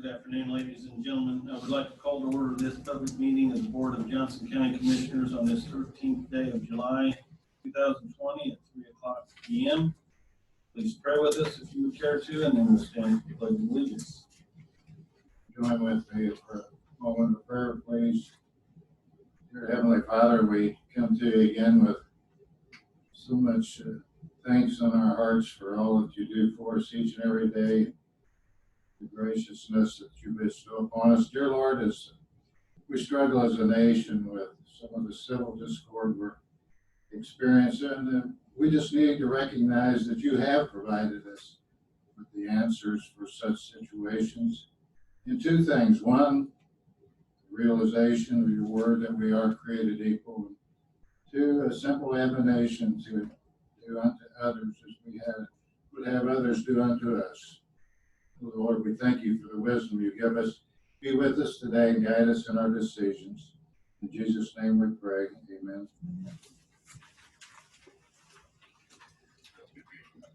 Good afternoon, ladies and gentlemen. I would like to call to order this public meeting of the Board of Johnson County Commissioners on this 13th day of July 2020 at 3:00 p.m. Please pray with us if you would care to, and then we'll stand for the pledge of allegiance. Join with me for a moment of prayer, please. Dear Heavenly Father, we come to you again with so much thanks on our hearts for all that you do for us each and every day, the graciousness that you bestow upon us. Dear Lord, as we struggle as a nation with some of the civil discord we're experiencing, we just need to recognize that you have provided us with the answers for such situations. In two things: one, realization of your word that we are created equal; and two, a simple admonition to do unto others as we would have others do unto us. Lord, we thank you for the wisdom you give us. Be with us today and guide us in our decisions. In Jesus' name we pray. Amen.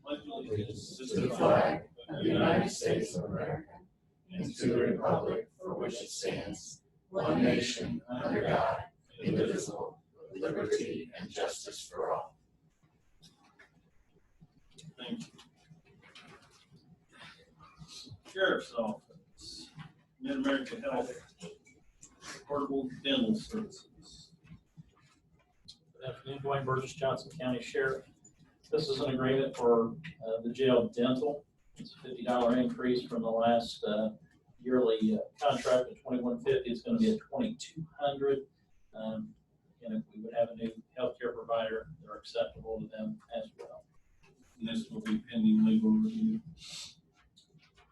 To the flag of the United States of America and to the republic for which it stands, one nation, under God, indivisible, with liberty and justice for all. Thank you. Sheriff's Office, Mid-America Health, Portable Dental Services. Good afternoon, Dwayne Burgess, Johnson County Sheriff. This is an agreement for the jail dental. It's a $50 increase from the last yearly contract of $2,150. It's going to be at $2,200. And if we would have a new healthcare provider, they're acceptable to them as well. And this will be pending legal review.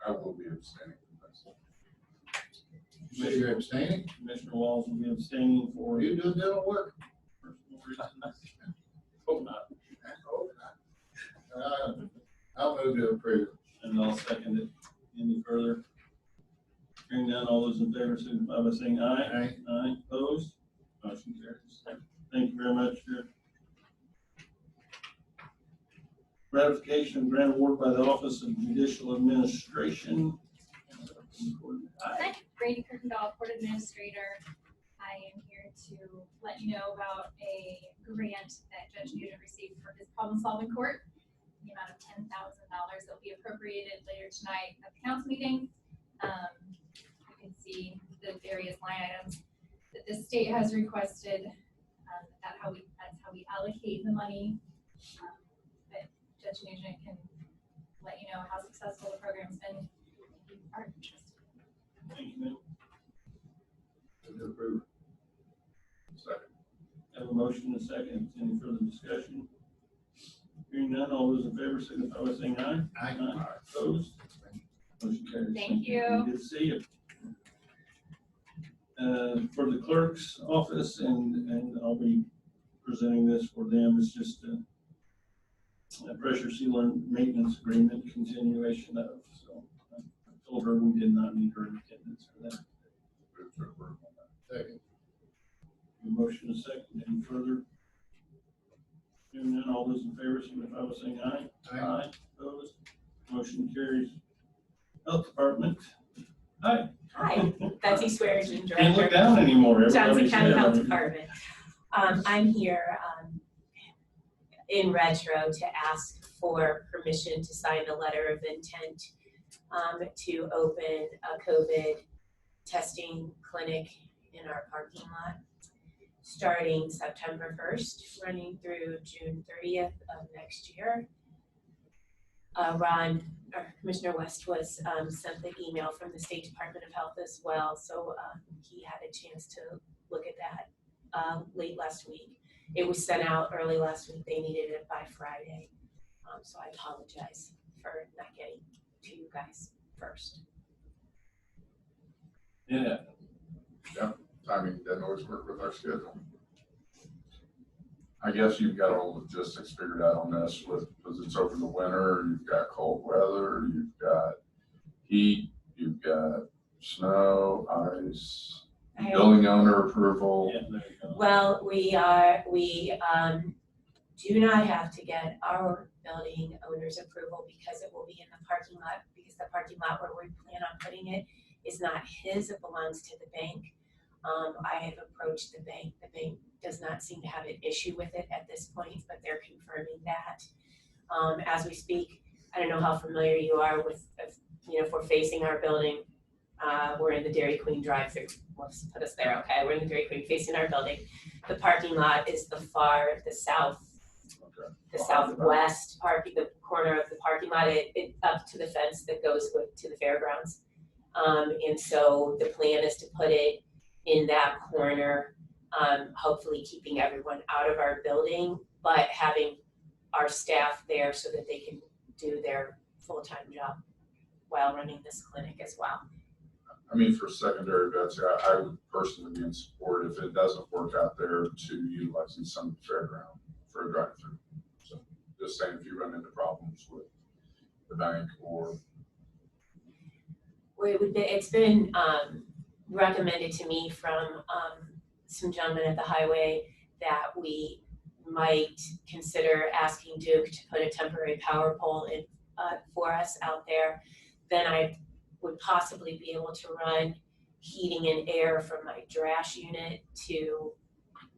I will be abstaining from this. You're abstaining? Commissioner Walls will be abstaining for You do dental work? personal reasons. Hope not. I'll move to approve. And I'll second it. Any further? Hearing none, all those in favor signify by saying aye. Aye. Aye. Opposed? Motion carries. Thank you very much, Sheriff. Ratification of grant award by the Office of Judicial Administration. Hi, Brady Kirkendall, Court Administrator. I am here to let you know about a grant that Judge Nugent received for his problem-solving court, in the amount of $10,000 that will be appropriated later tonight at the council meeting. You can see the various line items that the state has requested. That's how we allocate the money. But Judge Nugent can let you know how successful the program's been if you are interested. Thank you, ma'am. Move to approve. Second. Have a motion and a second. Any further discussion? Hearing none, all those in favor signify by saying aye. Aye. Opposed? Motion carries. Thank you. Good to see you. For the clerk's office, and I'll be presenting this for them, it's just a pressure sealer maintenance agreement continuation of. So I told her we did not need her attendance for that. Move to approve on that. Second. A motion and a second. Any further? Hearing none, all those in favor signify by saying aye. Aye. Opposed? Motion carries. Health Department. Hi. Hi, Betsy Swearingen, Can't look Director, down anymore. Johnson Everybody's County there. Health Department. I'm here in retro to ask for permission to sign a letter of intent to open a COVID testing clinic in our parking lot, starting September 1st, running through June 30th of next year. Commissioner West was sent the email from the State Department of Health as well, so he had a chance to look at that late last week. It was sent out early last week. They needed it by Friday, so I apologize for not getting to you guys first. Yeah. Yep, timing doesn't always work with our schedule. I guess you've got all the logistics figured out on this because it's over the winter, you've got cold weather, you've got heat, you've got snow, ice, building owner approval. Yeah, there you go. Well, we do not have to get our building owner's approval because it will be in the parking lot, because the parking lot where we plan on putting it is not his, it belongs to the bank. I have approached the bank does not seem to have an issue with it at this point, but they're confirming that. As we speak, I don't know how familiar you are with, if we're facing our building, we're in the Dairy Queen drive-thru. Let's put us there, okay? We're in the Dairy Queen facing our building. The parking lot is the southwest parking, the corner of the parking lot, it up to the fence that goes to the fairgrounds. And so the plan is to put it in that corner, hopefully keeping everyone out of our building, but having our staff there so that they can do their full-time job while running this clinic as well. I mean, for secondary vets, I would personally be in support if it doesn't work out there to utilizing some fairground for a drive-through. So just saying, if you run into problems with the bank or. It's been recommended to me from some gentlemen at the highway that we might consider asking Duke to put a temporary power pole in for us out there. Then I would possibly be able to run heating and air from my drash unit to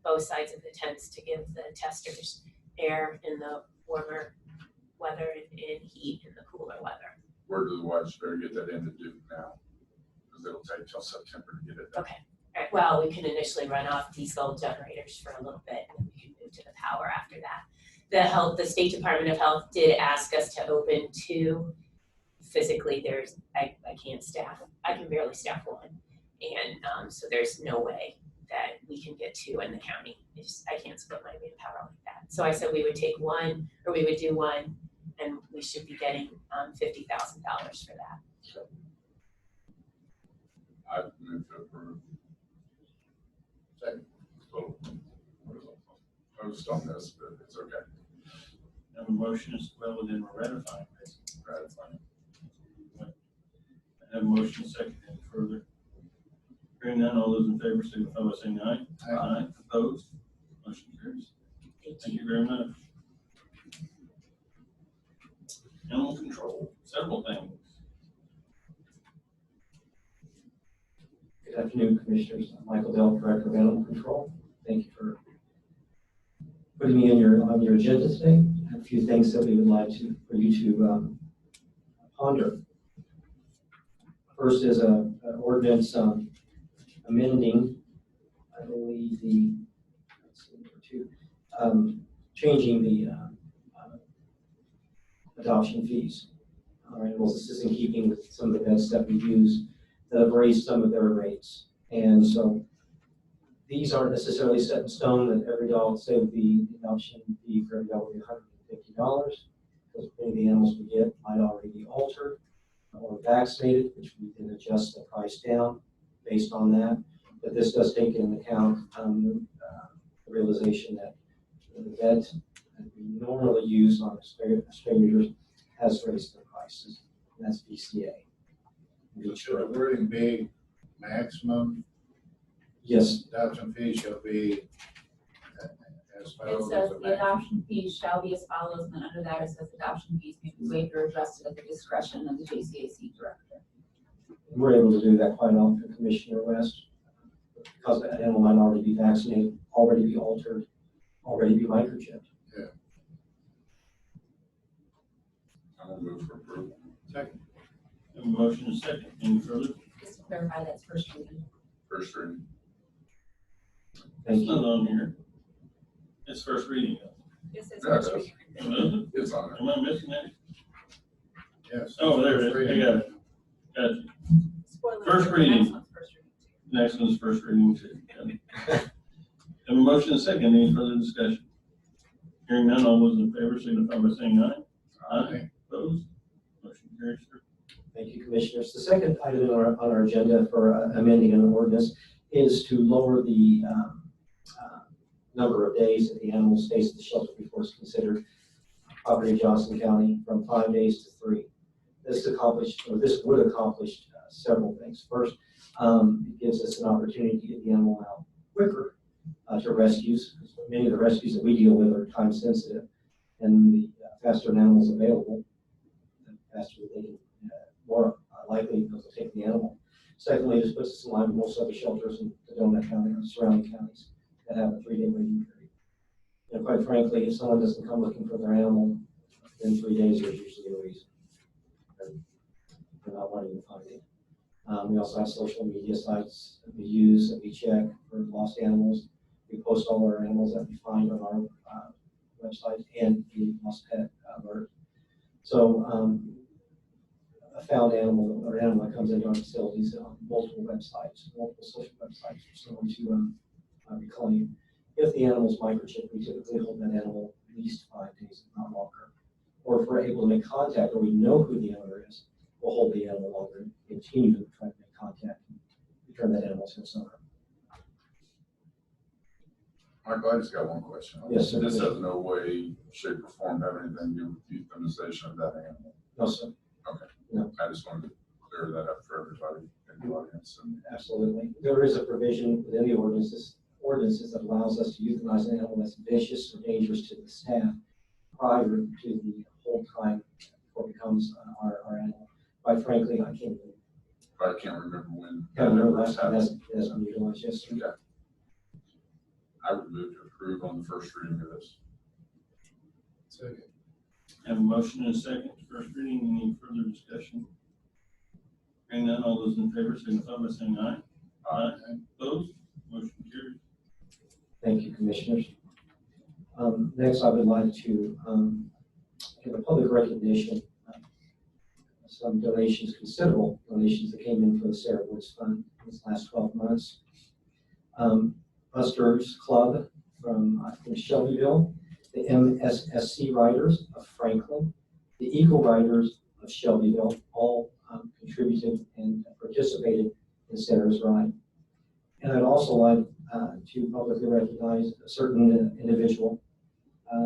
both sides of the tents to give the testers air in the warmer weather and heat in the cooler weather. Where do the wives better get that into Duke now? Because it'll take till September to get it done. Okay. All right. Well, we can initially run off diesel generators for a little bit, and then we can move to the power after that. The State Department of Health did ask us to open 2. Physically, I can't staff. I can barely staff 1, and so there's no way that we can get 2 in the county. I can't split my manpower like that. So I said we would take 1, or we would do 1, and we should be getting $50,000 for that. I move to approve. Second. So, post on this, but it's okay. Have a motion as well, and then we're ratifying this. Ratifying. I have a motion second. Any further? Hearing none, all those in favor signify by saying aye. Aye. Opposed? Motion carries. Thank you very much. Animal control, several things. Good afternoon, Commissioners. I'm Michael Dell, Director of Animal Control. Thank you for putting me on your agenda today. I have a few things that we would like for you to ponder. First is an ordinance amending, I believe, changing the adoption fees. All right, well, this is in keeping with some of the vets that we use that have raised some of their rates. And so these aren't necessarily set in stone that every dog, say the adoption fee for every dog will be $150, because many of the animals we get might already be altered or vaccinated, which we can adjust the price down based on that. But this does take into account the realization that the vet that we normally use on exterminators has raised their prices, and that's VCA. Should the wording be maximum Yes, adoption fee shall be as It follows? says the adoption fees shall be as follows, and then under that it says adoption fees may be waived or adjusted at the discretion of the JCAC director. we're able to do that quite often, Commissioner West, because the animal might already be vaccinated, already be altered, already be microchipped. I'm gonna move for approval. Second. Have a motion and second. Any further? Just to clarify, that's first reading. First reading. Thank It's not you. on here. It's first reading. It says Yeah, it first does. reading. Is it? It's on Am I missing that? Yes. Oh, there it is. I got it. Gotcha. Spoiler First alert, the next reading. one's first reading too. Next one's first reading too. Have a motion and second. Any further discussion? Hearing none, all those in favor signify by saying aye. Aye. Opposed? Motion carries, sir. Thank you, Commissioners. The second item on our agenda for amending an ordinance is to lower the number of days that the animal stays at the shelter before it's considered property of Johnson County from 5 days to 3. This would accomplish several things. First, it gives us an opportunity to get the animal out quicker to rescues. Many of the rescues that we deal with are time sensitive, and the faster an animal is available, the faster they can, more likely they'll take the animal. Secondly, this puts us in line with most other shelters in the Donut County and surrounding counties that have a 3-day waiting period. And quite frankly, if someone doesn't come looking for their animal, in 3 days, there's usually a reason. They're not wanting to find it. We also have social media sites that we use, that we check for lost animals. We post all our animals that we find on our website and the lost pet alert. So a found animal or animal that comes into our facilities on multiple websites, multiple social websites for someone to reclaim. If the animal's microchipped, we typically hold that animal at least 5 days, if not longer. Or if we're able to make contact or we know who the owner is, we'll hold the animal longer and continue to try to make contact and return that animal to its owner. Michael, I just got one question. Yes, sir. This has no way, shape, or form have anything to do with euthanization of that animal. No, sir. Okay. No. I just wanted to clear that up for everybody in the audience. And Absolutely. There is a provision within the ordinances that allows us to euthanize an animal that's vicious or dangerous to the staff prior to the whole time before it becomes our animal. Quite frankly, I can't remember when. Can't remember last time that's been utilized. Yes, sir. Okay. I would move to approve on the first reading of this. Second. Have a motion and a second, first reading, any further discussion? Hearing none, all those in favor signify by saying aye. Aye. Opposed? Motion carries. Thank you, commissioners. Next, I would like to give a public recognition of some donations, considerable donations that came in for the Sarah Woods Fund in this last 12 months. Buster's Club from Shelbyville, the MSSC Riders of Franklin, the Eagle Riders of Shelbyville, all contributed and participated in Sarah's ride. And I'd also like to publicly recognize a certain individual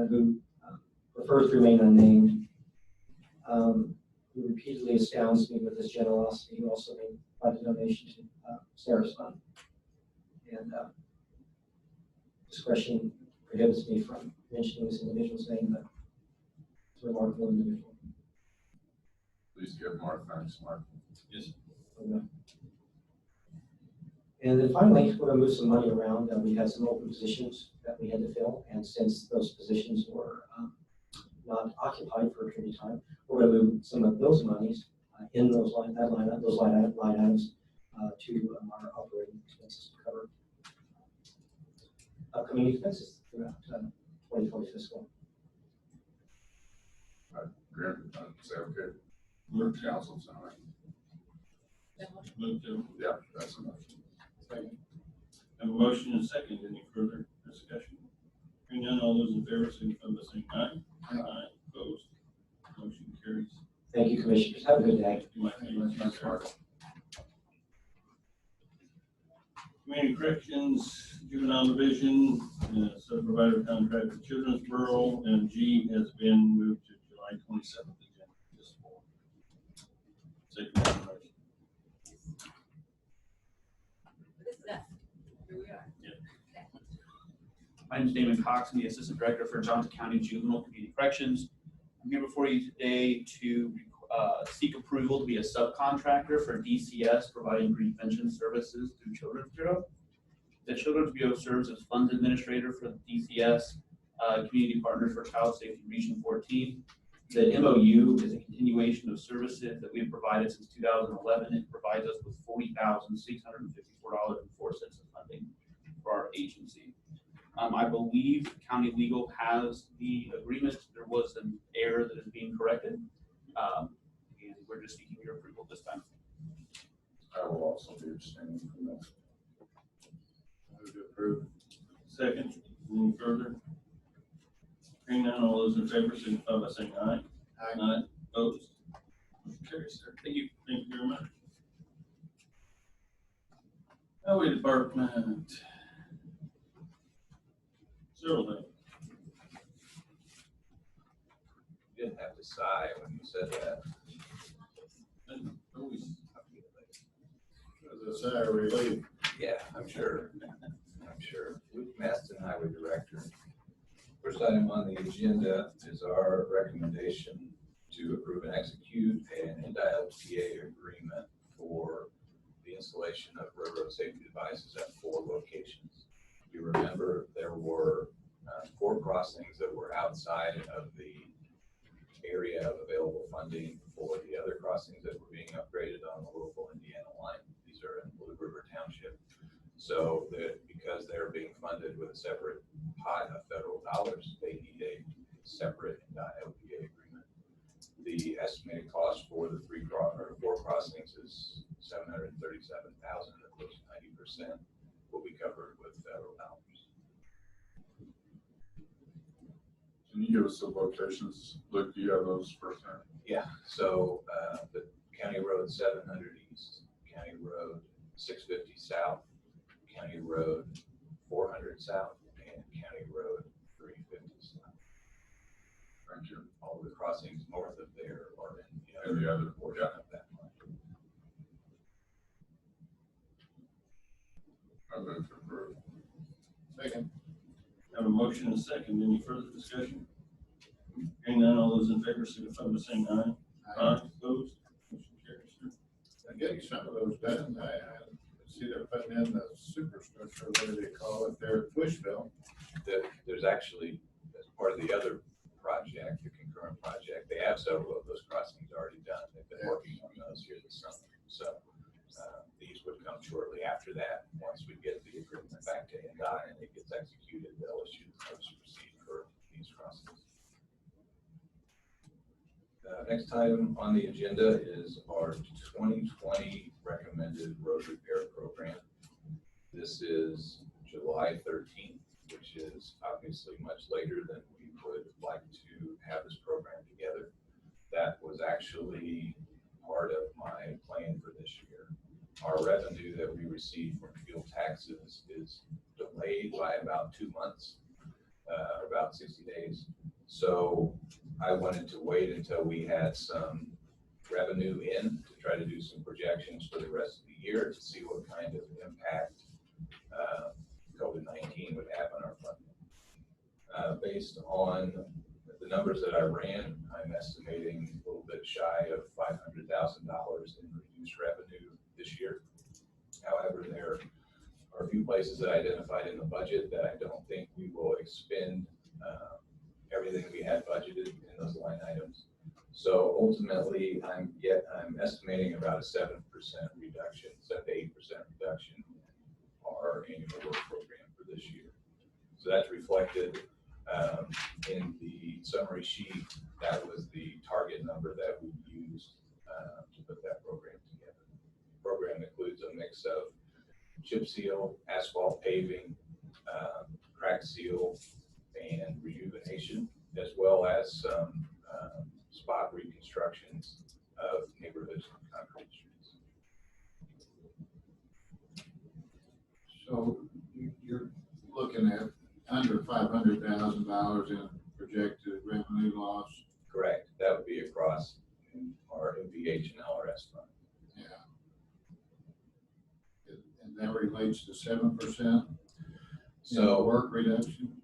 who prefers to remain unnamed, who repeatedly astounds me with his generosity, who also made quite a donation to Sarah's Fund. And discretion prohibits me from mentioning this individual's name, but it's a remarkable individual. Please give Mark thanks, Mark. Yes. And then finally, we're going to move some money around. We had some open positions that we had to fill, and since those positions were not occupied for a period of time, we're going to move some of those monies in those line items to our operating expenses to cover upcoming expenses throughout 2020 fiscal. Grant, say okay. Move to council tonight. Move to, Yeah, that's enough. second. Have a motion and a second, any further discussion? Hearing none, all those in favor signify by saying aye. Aye. Opposed? Motion carries. Thank you, commissioners. Have a good day. Thanks, Mark. Community Corrections, Juvenile Division, Sub-Provider Contract with Children's Bureau, and G has been moved to July 27th agenda this fall. Second motion. This is us. Here we are. My name is Damon Cox. I'm the Assistant Director for Johnson County Juvenile Community Corrections. I'm here before you today to seek approval to be a subcontractor for DCS providing prevention services through Children's Bureau. The Children's Bureau serves as funds administrator for the DCS Community Partners for Child Safety Region 14. The MOU is a continuation of services that we have provided since 2011. It provides us with $40,654.04 of funding for our agency. I believe county legal has the agreement. There was an error that is being corrected. And we're just seeking your approval this time. I will also be abstaining from that. Move to approve. Second, any further? Hearing none, all those in favor signify by saying aye. Aye. Opposed? Motion carries, sir. Thank you. Thank you very much. Highway Department. Zero thing. You didn't have to sigh when you said that. Always. As a sigh of relief. Yeah, I'm sure. I'm sure. Luke Maston, Highway Director. First item on the agenda is our recommendation to approve and execute an NDILTA agreement for the installation of railroad safety devices at 4 locations. You remember there were 4 crossings that were outside of the area of available funding for the other crossings that were being upgraded on the local Indiana line. These are in Blue River Township. So that because they're being funded with a separate pot of federal dollars, they need a separate LPA agreement. The estimated cost for the 4 crossings is $737,000, of which 90% will be covered with federal dollars. Can you give us the locations? Luke, do you have those firsthand? Yeah, so the County Road 700 East, County Road 650 South, County Road 400 South, and County Road 350 South. Thank you. All of the crossings north of there are And the other, portion of that line. I move to approve. Second. Have a motion and a second. Any further discussion? Hearing none, all those in favor signify by saying aye. Aye. Opposed? Motion carries, sir. I'm getting some of those done. I see they're putting in the superstructure, what do they call it there, Bushville. There's actually, as part of the other project, the concurrent project, they have several of those crossings already done. They've been working on those here this summer. So these would come shortly after that. Once we get the agreement back to NDOT and it gets executed, they'll issue the notice to proceed for these crossings. Next item on the agenda is our 2020 recommended road repair program. This is July 13th, which is obviously much later than we would like to have this program together. That was actually part of my plan for this year. Our revenue that we receive from fuel taxes is delayed by about 2 months, about 60 days. So I wanted to wait until we had some revenue in to try to do some projections for the rest of the year to see what kind of impact COVID-19 would have on our funding. Based on the numbers that I ran, I'm estimating a little bit shy of $500,000 in reduced revenue this year. However, there are a few places that I identified in the budget that I don't think we will expend everything we had budgeted in those line items. So ultimately, I'm estimating about a 7% reduction, 7 to 8% reduction in our annual work program for this year. So that's reflected in the summary sheet. That was the target number that we used to put that program together. The program includes a mix of chip seal, asphalt paving, crack seal, and rejuvenation, as well as some spot reconstructions of neighborhoods and concrete streets. So you're looking at under $500,000 in projected revenue loss. Correct. That would be across our MVH and LRS fund. Yeah. And that relates to 7%. So work reduction.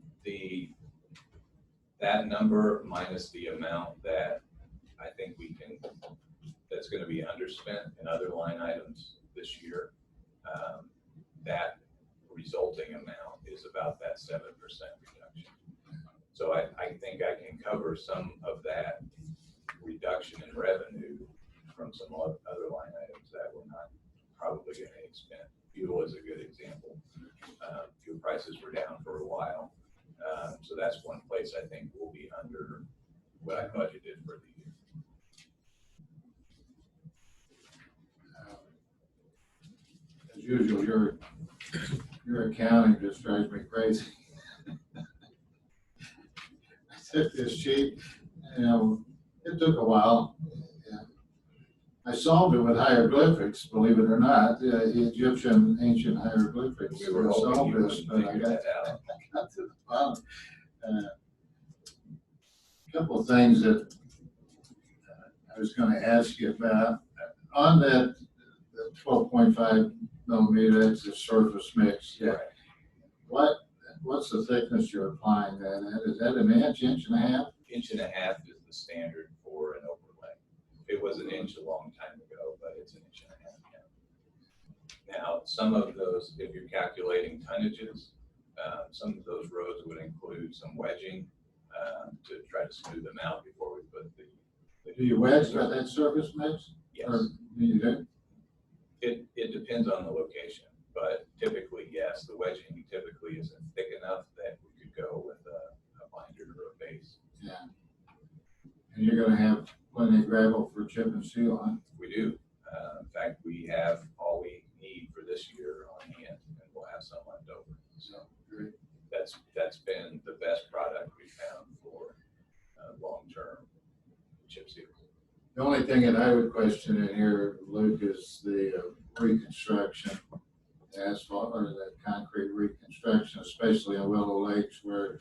That number minus the amount that I think that's going to be underspent in other line items this year, that resulting amount is about that 7% reduction. So I think I can cover some of that reduction in revenue from some other line items that we're not probably going to expend. Fuel is a good example. Fuel prices were down for a while. So that's one place I think we'll be under what I budgeted for the year. As usual, your accounting just drives me crazy. I took this sheet, it took a while. Yeah. I solved it with hieroglyphics, believe it or not, Egyptian ancient hieroglyphics. We were hoping solved you this, would but I figure got that out. got to the bottom. A couple of things that I was going to ask you about. On that 12.5 millimeter, that's the surface mix. Yeah. What's the thickness you're applying that at? Is that an inch, inch and a half? 1.5 inches is the standard for an overlay. It was an inch a long time ago, but it's 1.5 inches now. Now, some of those, if you're calculating tonnages, some of those roads would include some wedging to try to smooth them out before we put the. Do you wedge by that surface mix? Yes, Or do you do? it depends on the location, but typically, yes, the wedging typically isn't thick enough that we could go with a binder or a base. Yeah. And you're gonna have plenty of gravel for chip and seal, huh? We do. In fact, we have all we need for this year on hand, and we'll have some left over. So Great. that's been the best product we found for long-term chip seals. The only thing that I would question in here, Luke, is the reconstruction, the asphalt or the concrete reconstruction, especially in Willow Lakes where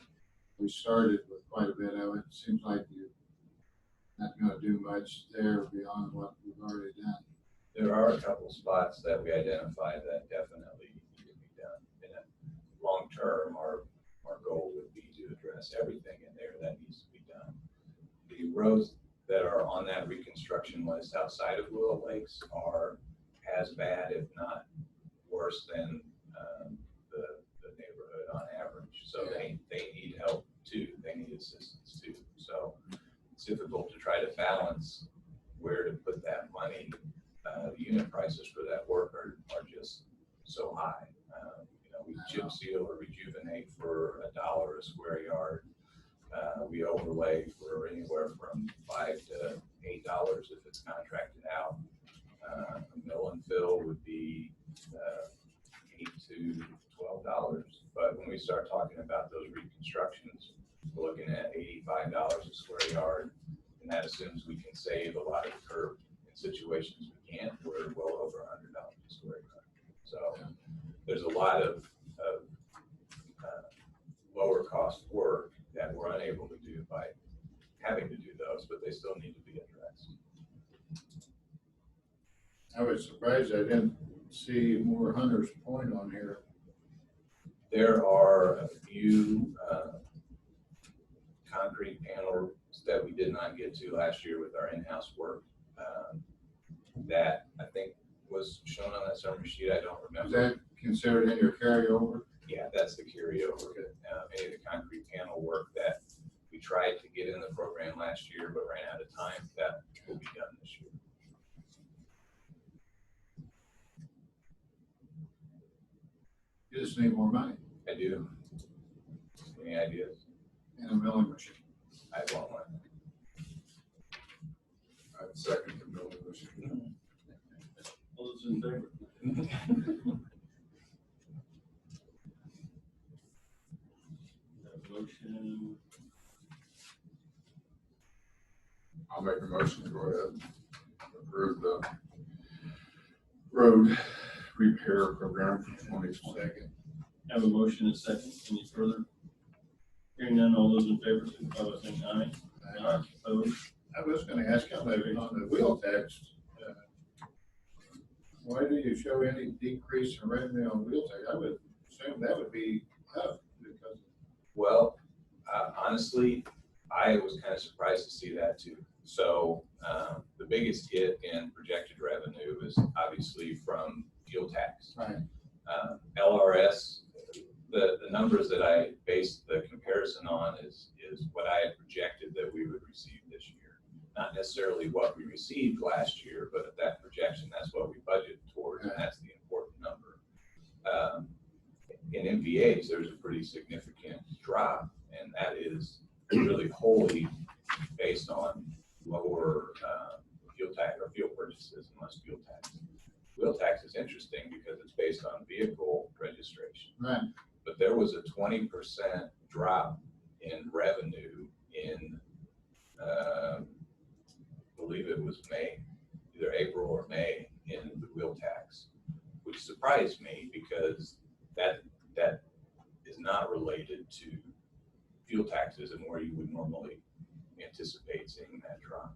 we started with quite a bit of it. Seems like you're not gonna do much there beyond what we've already done. There are a couple spots that we identified that definitely need to be done. In a long term, our goal would be to address everything in there that needs to be done. The roads that are on that reconstruction list outside of Willow Lakes are as bad, if not worse than the neighborhood on average. So they need help too. They need assistance too. So it's difficult to try to balance where to put that money. The unit prices for that work are just so high. We chip seal or rejuvenate for $1 a square yard. We overlay for anywhere from $5 to $8 if it's contracted out. A mill and fill would be $8 to $12. But when we start talking about those reconstructions, we're looking at $85 a square yard, and that assumes we can save a lot of the curb. In situations we can't, we're well over $100 a square yard. So there's a lot of lower cost work that we're unable to do by having to do those, but they still need to be addressed. I was surprised I didn't see more Hunter's Point on here. There are a few concrete panels that we did not get to last year with our in-house work that I think was shown on that summary sheet. I don't Is remember. that considered in your carryover? Yeah, that's the carryover. Any of the concrete panel work that we tried to get in the program last year but ran out of time, that will be done this year. You just need more money I do. Any ideas? and a milling machine. I want one. I'd second the milling machine. All those in favor? Motion. I'll make a motion to go ahead and approve the road repair program for 2020. Have a motion and second. Any further? Hearing none, all those in favor, signify by saying aye. Aye. Opposed? I was gonna ask you, maybe on the wheel tax, why do you show any decrease in revenue on wheel tax? I would assume that would be up because. Well, honestly, I was kind of surprised to see that too. So the biggest hit in projected revenue is obviously from fuel tax. Right. LRS, the numbers that I based the comparison on is what I had projected that we would receive this year. Not necessarily what we received last year, but at that projection, that's what we budgeted towards, and that's the important number. In MVAs, there's a pretty significant drop, and that is really wholly based on lower fuel tax or fuel purchases and less fuel tax. Wheel tax is interesting because it's based on vehicle registration. Right. But there was a 20% drop in revenue in, I believe it was May, either April or May, in the wheel tax, which surprised me because that is not related to fuel taxes and where you would normally anticipate seeing that drop.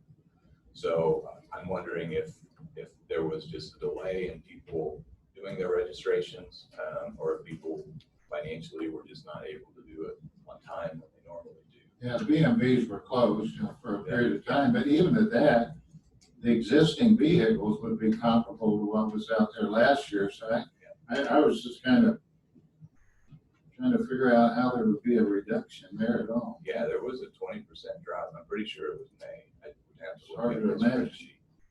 So I'm wondering if there was just a delay in people doing their registrations, or if people financially were just not able to do it on time when they normally do. Yeah, the BMVs were closed, for a period of time, but even at that, the existing vehicles would be comparable to what was out there last year, so I was just kind of trying to figure out how there would be a reduction there at all. Yeah, there was a 20% drop. I'm pretty sure it was May. I would have to Hard look to at the imagine.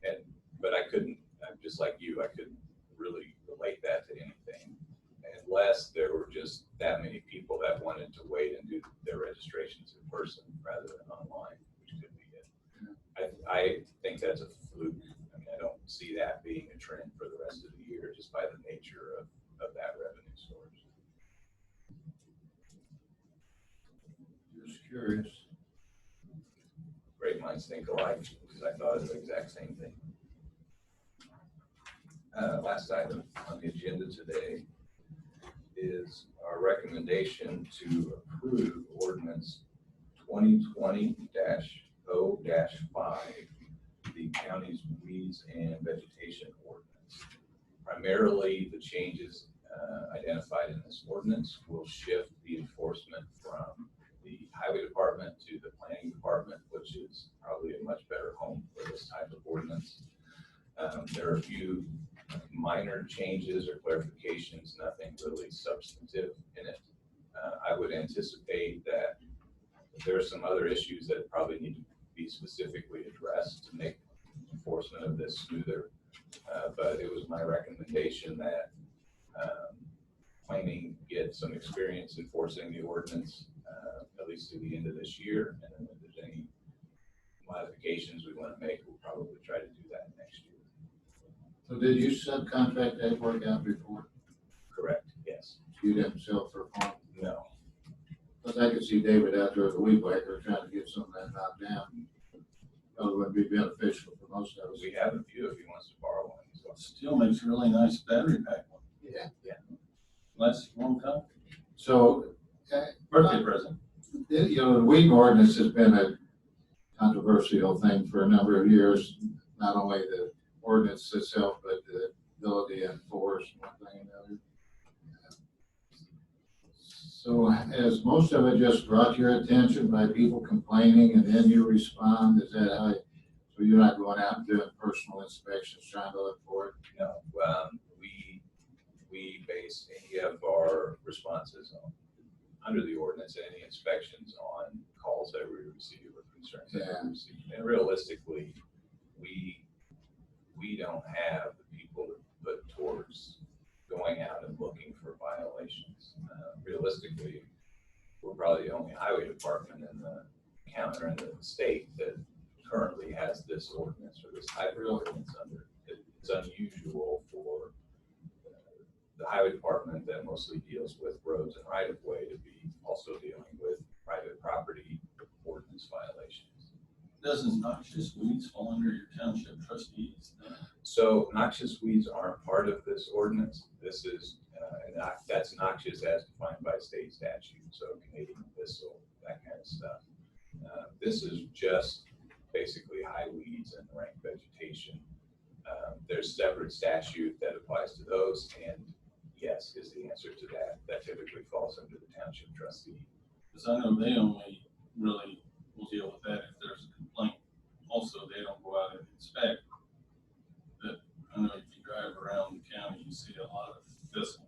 spreadsheet. But I couldn't, I'm just like you, I couldn't really relate that to anything. Unless there were just that many people that wanted to wait and do their registrations in person rather than online, which could be it. I think that's a fluke. I mean, I don't see that being a trend for the rest of the year, just by the nature of that revenue source. Just curious. Great minds think alike, because I thought of the exact same thing. Last item on the agenda today is our recommendation to approve ordinance 2020-0-5, the county's weeds and vegetation ordinance. Primarily, the changes identified in this ordinance will shift the enforcement from the highway department to the planning department, which is probably a much better home for this type of ordinance. There are a few minor changes or clarifications, nothing really substantive in it. I would anticipate that there are some other issues that probably need to be specifically addressed to make enforcement of this smoother. But it was my recommendation that planning get some experience enforcing the ordinance, at least to the end of this year. And then if there's any modifications we want to make, we'll probably try to do that next year. So did you subcontract that work out before? Correct, yes. You didn't self-perform? No. Because I could see David out there as a weed whacker trying to get some of that knocked down. Probably would be beneficial for most of us. We have a few if he wants to borrow one. So. Still makes a really nice battery pack one. Yeah. Lasts a long time. So, Birthday present. you know, the weed ordinance has been a controversial thing for a number of years. Not only the ordinance itself, but the ability to enforce one thing and another. So has most of it just brought your attention by people complaining and then you respond? Is that how, so you're not going out and doing personal inspections trying to look for it? No, we base any of our responses on, under the ordinance, any inspections on calls that we receive or concerns that we receive. And realistically, we don't have the people to put towards going out and looking for violations. Realistically, we're probably the only highway department in the county or in the state that currently has this ordinance or this type of ordinance under. It's unusual for the highway department that mostly deals with roads and right of way to be also dealing with private property ordinance violations. Doesn't noxious weeds fall under your township trustees? So noxious weeds aren't part of this ordinance. This is, that's noxious as defined by state statute, so Canadian thistle, that kind of stuff. This is just basically high weeds and rank vegetation. There's separate statute that applies to those, and yes is the answer to that. That typically falls under the township trustee. Because I know they only really will deal with that if there's a complaint. Also, they don't go out and inspect. But I know if you drive around the county, you see a lot of thistle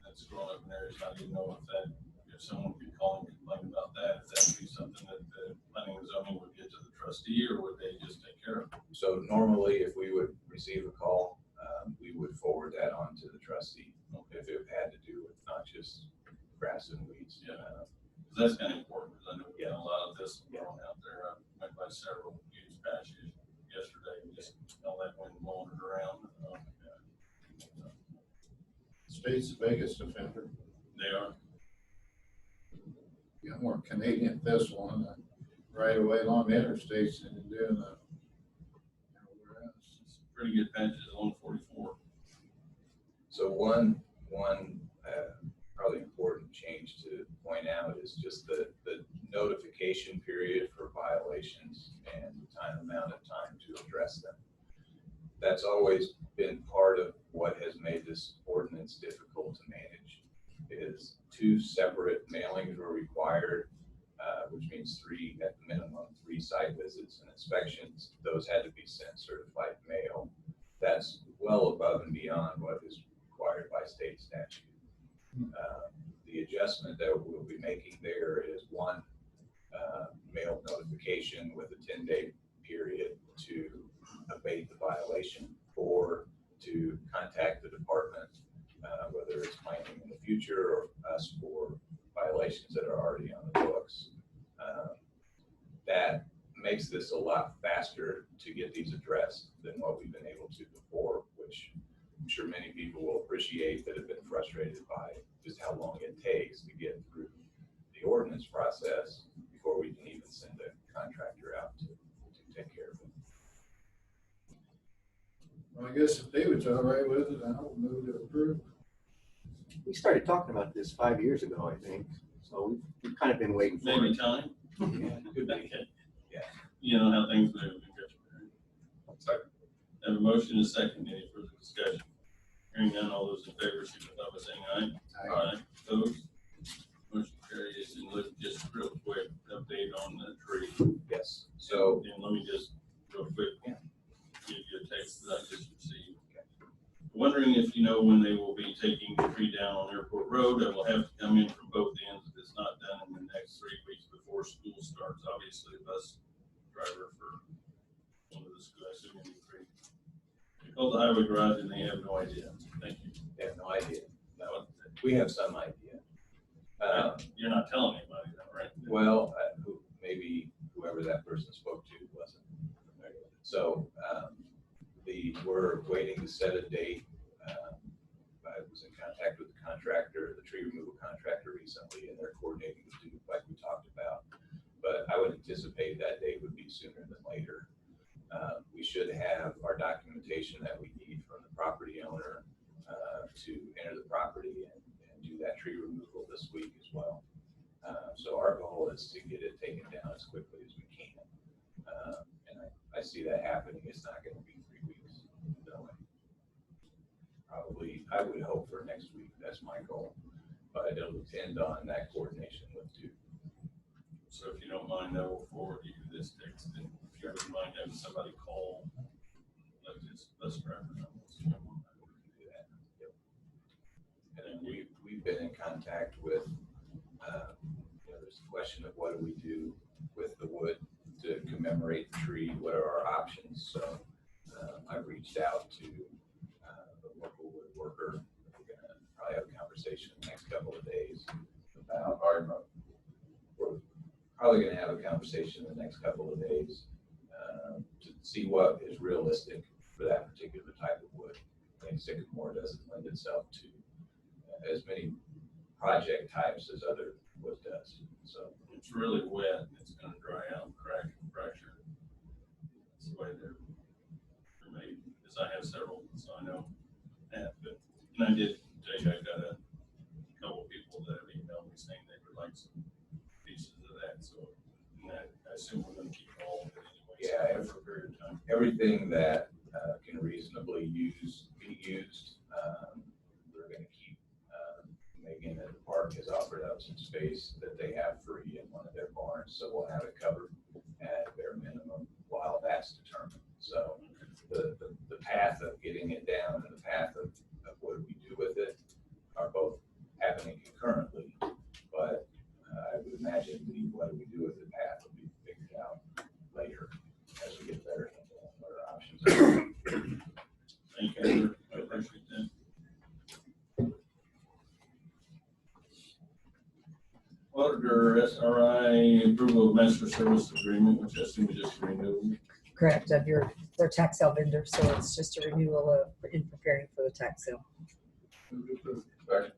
that's growing up in areas. I didn't know if someone could call and complain about that, if that would be something that the planning and zoning would get to the trustee, or would they just take care of it? So normally, if we would receive a call, we would forward that on to the trustee if it had to do with noxious grass and weeds. Yeah. That's kind of important, because I know we got a lot of this growing out there. I went by several huge patches yesterday and just all that wind blowing it around. Oh my God. State's the biggest offender. They are. You got more Canadian thistle on the right away along the interstates than you do in the everywhere else. It's pretty good patches along 44. So one probably important change to point out is just the notification period for violations and the amount of time to address them. That's always been part of what has made this ordinance difficult to manage. Is 2 separate mailings were required, which means 3 at the minimum, 3 site visits and inspections. Those had to be sent certified mail. That's well above and beyond what is notification with a 10-day period to abate the violation or to contact the department, whether it's planning in the future or us for violations that are already on the books. That makes this a lot faster to get these addressed than what we've been able to before, which I'm sure many people will appreciate that have been frustrated by just how long it takes to get through the ordinance process before we can even send a contractor out to take care of it. Well, I guess if David's all right with it, I will move to approve. We started talking about this 5 years ago, I think, so we've kind of been waiting for Maybe it. time. Yeah, could be. Okay. Yeah. You know how things move in Gretchen. Second. Have a motion and a second. Any further discussion? Hearing none, all those in favor, signify by saying aye. Aye. Opposed? Motion carries. And look, just real quick, update on the tree. Yes. So And let me just, real quick, Yeah. give you a text that I just received. Wondering if you know when they will be taking the tree down on Airport Road. It will have to come in from both ends if it's not done in the next 3 weeks before school starts. Obviously, a bus driver for one of the schools, I assume any three. They called the highway garage and they have no idea. Thank you. they have no idea. No, we have some idea. You're not telling anybody though, right? Well, maybe whoever that person spoke to wasn't familiar with it. So we're waiting to set a date. I was in contact with the contractor, the tree removal contractor recently, and they're coordinating the due like we talked about. But I would anticipate that date would be sooner than later. We should have our documentation that we need from the property owner to enter the property and do that tree removal this week as well. So our goal is to get it taken down as quickly as we can. And I see that happening. It's not going to be 3 weeks. No way. Probably, I would hope for next week. That's my goal. But it'll depend on that coordination with Duke. So if you don't mind, I will forward you this text. And if you ever mind having somebody call, like this bus driver. Do that. Yep. And then we've been in contact with, there's a question of what do we do with the wood to commemorate the tree? What are our options? So I've reached out to the local woodworker. We're going to probably have a conversation in the next couple of days about we're probably going to have a conversation in the next couple of days to see what is realistic for that particular type of wood. I think sycamore doesn't lend itself to as many project types as other wood does. So It's really wet. It's going to dry out and crack and fracture. That's the way they're made. Because I have several, so I know that. But and I did tell you I got a couple people that have emailed me saying they would like some pieces of that. So I assume we're going to keep all of it anyway. Yeah, for a period of time. everything that can reasonably be used, we're going to keep. Megan at the park has offered up some space that they have free in one of their barns, so we'll have it covered at bare minimum while that's determined. So the path of getting it down and the path of what do we do with it are both happening concurrently, but I would imagine what do we do with the path will be figured out later as we get a better handle on what our options are. Thank you. I appreciate that. Auditor SRI approval of master service agreement, which I assume we just renewed. Correct, of their tax sale vendor, so it's just a renewal in preparing for the tax sale. Second.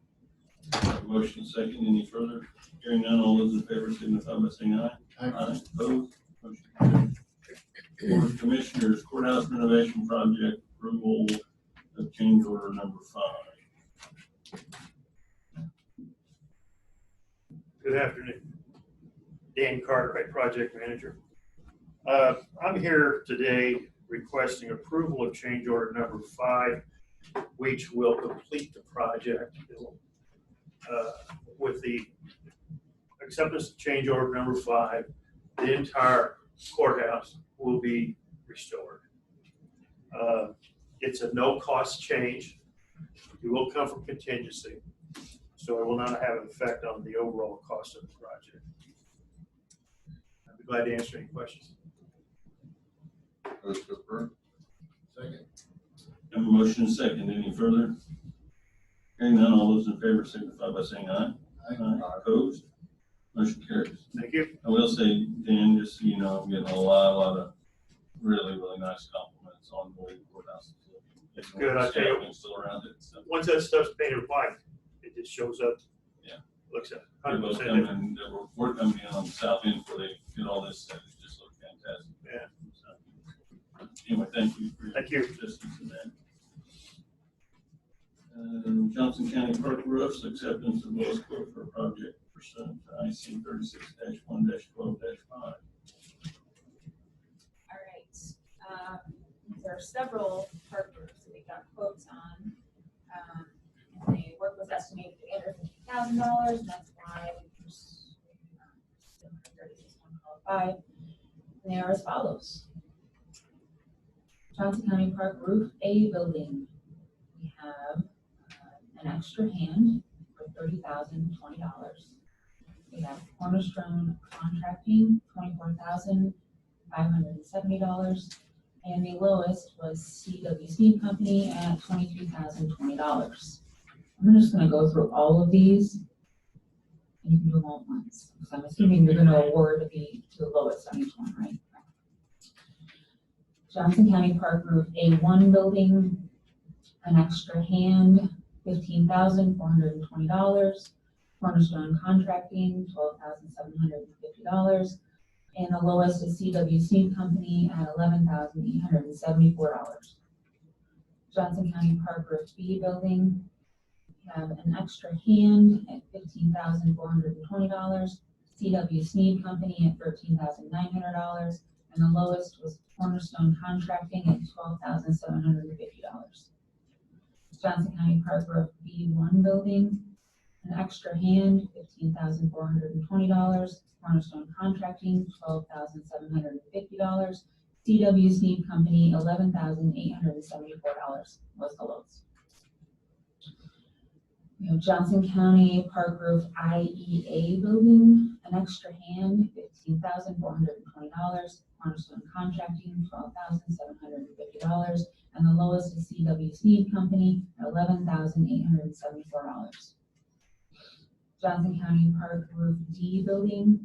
Motion second, any further? Hearing none, all those in favor signify by saying aye. Aye. Opposed? Motion carries. Board of Commissioners Courthouse renovation project approval of change order number 5. Good afternoon. Dan Cartwright, project manager. I'm here today requesting approval of change order number 5, which will complete the project. With the acceptance of change order number 5, the entire courthouse will be restored. It's a no-cost change. It will come from contingency, so it will not have an effect on the overall cost of the project. Glad to answer any questions. Move to approve. Second. Have a motion and second. Any further? Hearing none, all those in favor signify by saying aye. Opposed? Motion carries. Thank you. I will say, Dan, just so you know, I'm getting a lot of really nice compliments on the way the courthouse is looking. It's Good, I tell you. staffing still around it, so. Once that stuff's painted white, it just shows up. Yeah. Looks at People 100% coming, different. we're coming in on the south end before they get all this set. It just looks fantastic. Yeah. So, anyway, thank you for your Thank you. assistance in that. Johnson County Park roofs, acceptance of lowest quote for a project pursuant to IC 36-1-12-5. All right. There are several park roofs that we got quotes on. And the work was estimated to be under $50,000, and that's why we pursued 36-1-12-5. And they are as follows. Johnson County Park Roof A building. We have an extra hand for $30,020. We have Cornerstone Contracting, $24,570. And the lowest was CWC Company at $23,020. I'm just gonna go through all of these. And you can do them all at once, because I'm assuming you're gonna award the lowest on each one, right? Johnson County Park Roof A1 building, an extra hand, $15,420. Cornerstone Contracting, $12,750. And the lowest is CWC Company at $11,874. Johnson County Park Roof B building, we have an extra hand at $15,420. CW Sneed Company at $13,900. And the lowest was Cornerstone Contracting at $12,750. Johnson County Park Roof B1 building, an extra hand, $15,420. Cornerstone Contracting, $12,750. CW Sneed Company, $11,874 was the lowest. We have Johnson County Park Roof IEA building, an extra hand, $15,420. Cornerstone Contracting, $12,750. And the lowest is CW Sneed Company at $11,874. Johnson County Park Roof D building,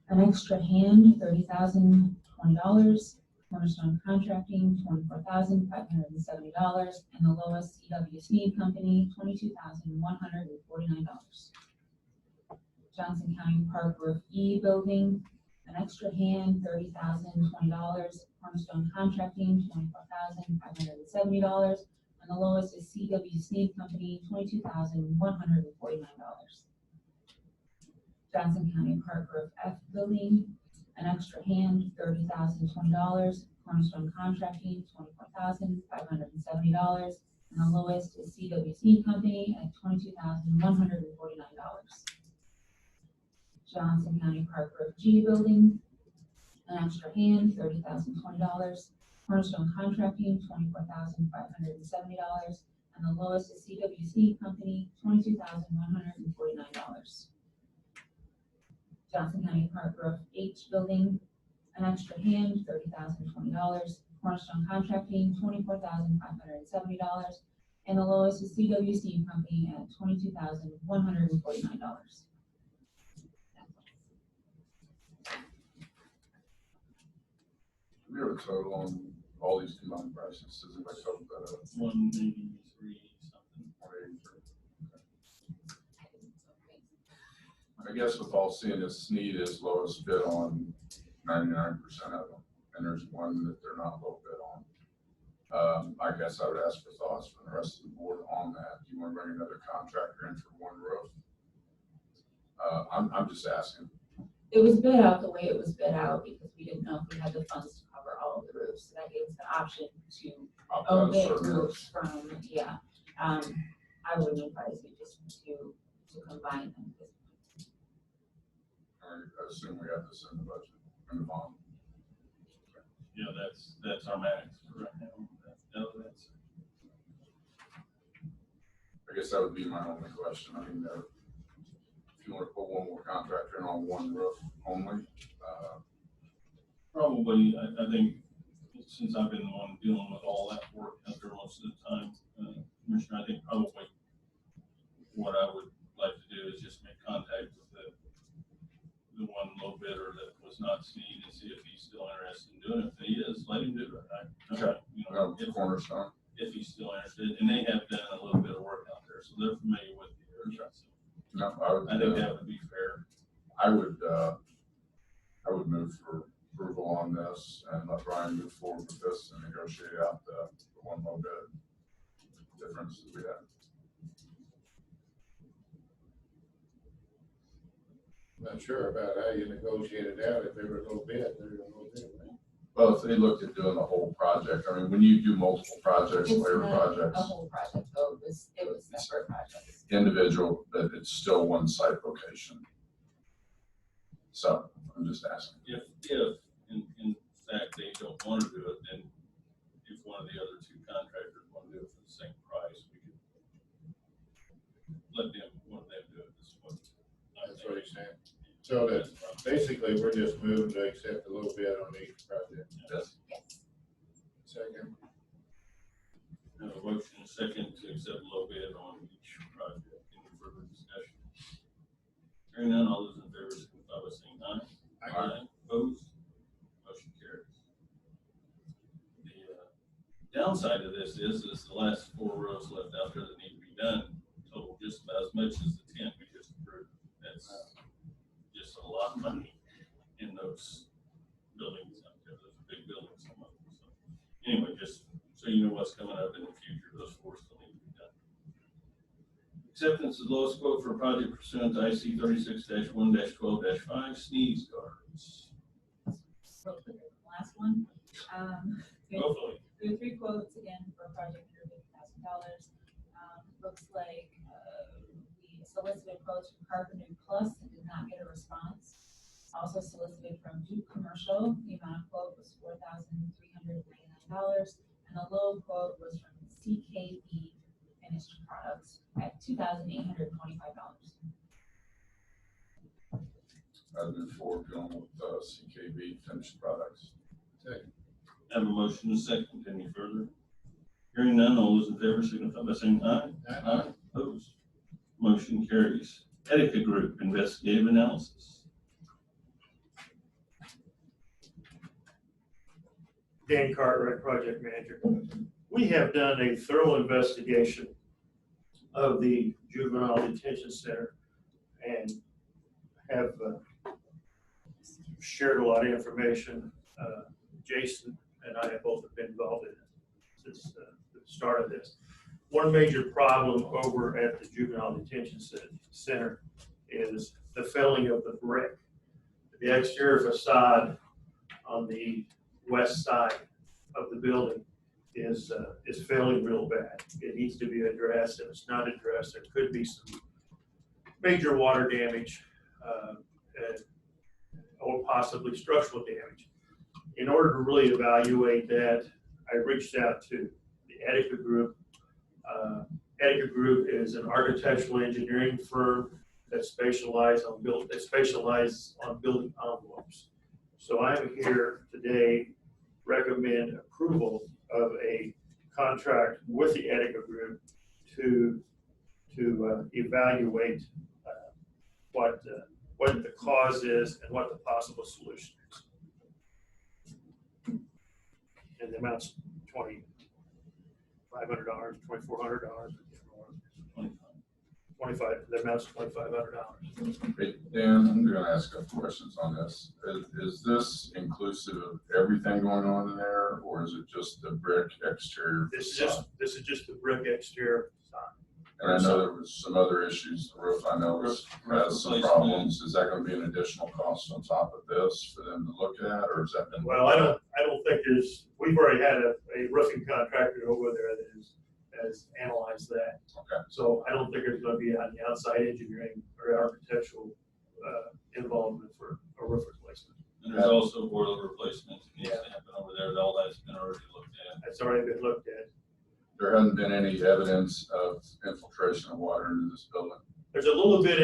an extra hand, $30,020. Cornerstone Contracting, $24,570. And the lowest CW Sneed Company, $22,149. Johnson County Park Roof E building, an extra hand, $30,020. Cornerstone Contracting, $24,570. And the lowest is CW Sneed Company, $22,149. Johnson County Park Roof F building, an extra hand, $30,020. Cornerstone Contracting, $24,570. And the lowest is CW Sneed Company at $22,149. Johnson County Park Roof G building, an extra hand, $30,020. Cornerstone Contracting, $24,570. And the lowest is CWC Company, $22,149. Johnson County Park Roof H building, an extra hand, $30,020. Cornerstone Contracting, $24,570. And the lowest is CWC Company at $22,149. Do we have a total on all these combined prices? Does anybody total that up? 183 something. 183. Okay. I guess with all seeing this, Sneed is lowest bid on 99% of them, and there's one that they're not low bid on. I guess I would ask for thoughts from the rest of the board on that. Do you want to bring another contractor in for one roof? I'm just asking. It was bid out the way it was bid out because we didn't know if we had the funds to cover all of the roofs. So that gave us the option to Opt out of omit certain roofs from, yeah. I wouldn't advise you just to combine them. I assume we have this in the budget, in the bond. Yeah, that's our max right now. That's I guess that would be my only question. I mean, if you want to put one more contractor in on one roof only. Probably, I think, since I've been the one dealing with all that work out there most of the time, Commissioner, I think probably what I would like to do is just make contact with the one low bidder that was not Sneed and see if he's still interested in doing it. If he is, let him do it. Okay. You know, Cornerstone. if he's still interested, and they have done a little bit of work out there, so they're familiar with the area. So No, I think that would be fair. I would move for approval on this and let Brian move forward with this and negotiate out the one low bid difference that we have. Not sure about how you negotiate it out. If they were low bid, they're a low bid, right? Well, if they looked at doing the whole project, I mean, when you do multiple projects, It's layer not projects, a whole project, though, it was separate projects. individual, but it's still one site location. So I'm just asking. If in fact they don't want to do it, then if one of the other two contractors want to do it for the same price, we could let them, one of them do it this way. That's what he's saying. So that basically we're just moving to accept a little bit on each project. Yes. Second. Have a motion and a second to accept a low bid on each project. Any further discussion? Hearing none, all those in favor, signify by saying aye. Aye. Opposed? Motion carries. The downside of this is the last 4 rows left out there that need to be done total just about as much as the 10 we just approved. That's just a lot of money in those buildings out there. Those are big buildings, some of them. So anyway, just so you know what's coming up in the future, those 4 still need to be done. Acceptance of lowest quote for a project pursuant to IC 36-1-12-5 sneeze guards. Real quick, the last one. Hopefully. There are 3 quotes again for a project under $50,000. Looks like we solicited quotes from Carpenter Plus and did not get a response. Also solicited from Duke Commercial. The amount of quote was $4,399, and the low quote was from CKB Finished Products at $2,825. I'd move forward going with CKB finished products. Second. Have a motion and a second. Any further? Hearing none, all those in favor signify by saying aye. Aye. Opposed? Motion carries. Etika Group, investigative analysis. Dan Cartwright, project manager. We have done a thorough investigation of the juvenile detention center and have shared a lot of information. Jason and I have both been involved in it since the start of this. One major problem over at the juvenile detention center is the filling of the brick. The exterior facade on the west side of the building is failing real bad. It needs to be addressed. If it's not addressed, there could be some major water damage or possibly structural damage. In order to really evaluate that, I reached out to the Etika Group. Etika Group is an architectural engineering firm that specializes on building envelopes. So I'm here today recommend approval of a contract with the Etika Group to evaluate what the cause is and what the possible solution is. And the amount's $2,500, $2,400. The amount's $2,500. Hey, Dan, I'm gonna ask a couple questions on this. Is this inclusive of everything going on in there, or is it just the brick exterior? This is just the brick exterior facade. And I know there was some other issues. The roof, I know, has some problems. Is that gonna be an additional cost on top of this for them to look at, or is that been? Well, I don't think we've already had a roofing contractor over there that has analyzed that. Okay. So I don't think there's gonna be on the outside engineering or architectural involvement for a roof replacement. And there's also boiler replacement that needs to happen over there. All that's been already looked at. That's already been looked at. There hasn't been any evidence of infiltration of water into this building. There's a little bit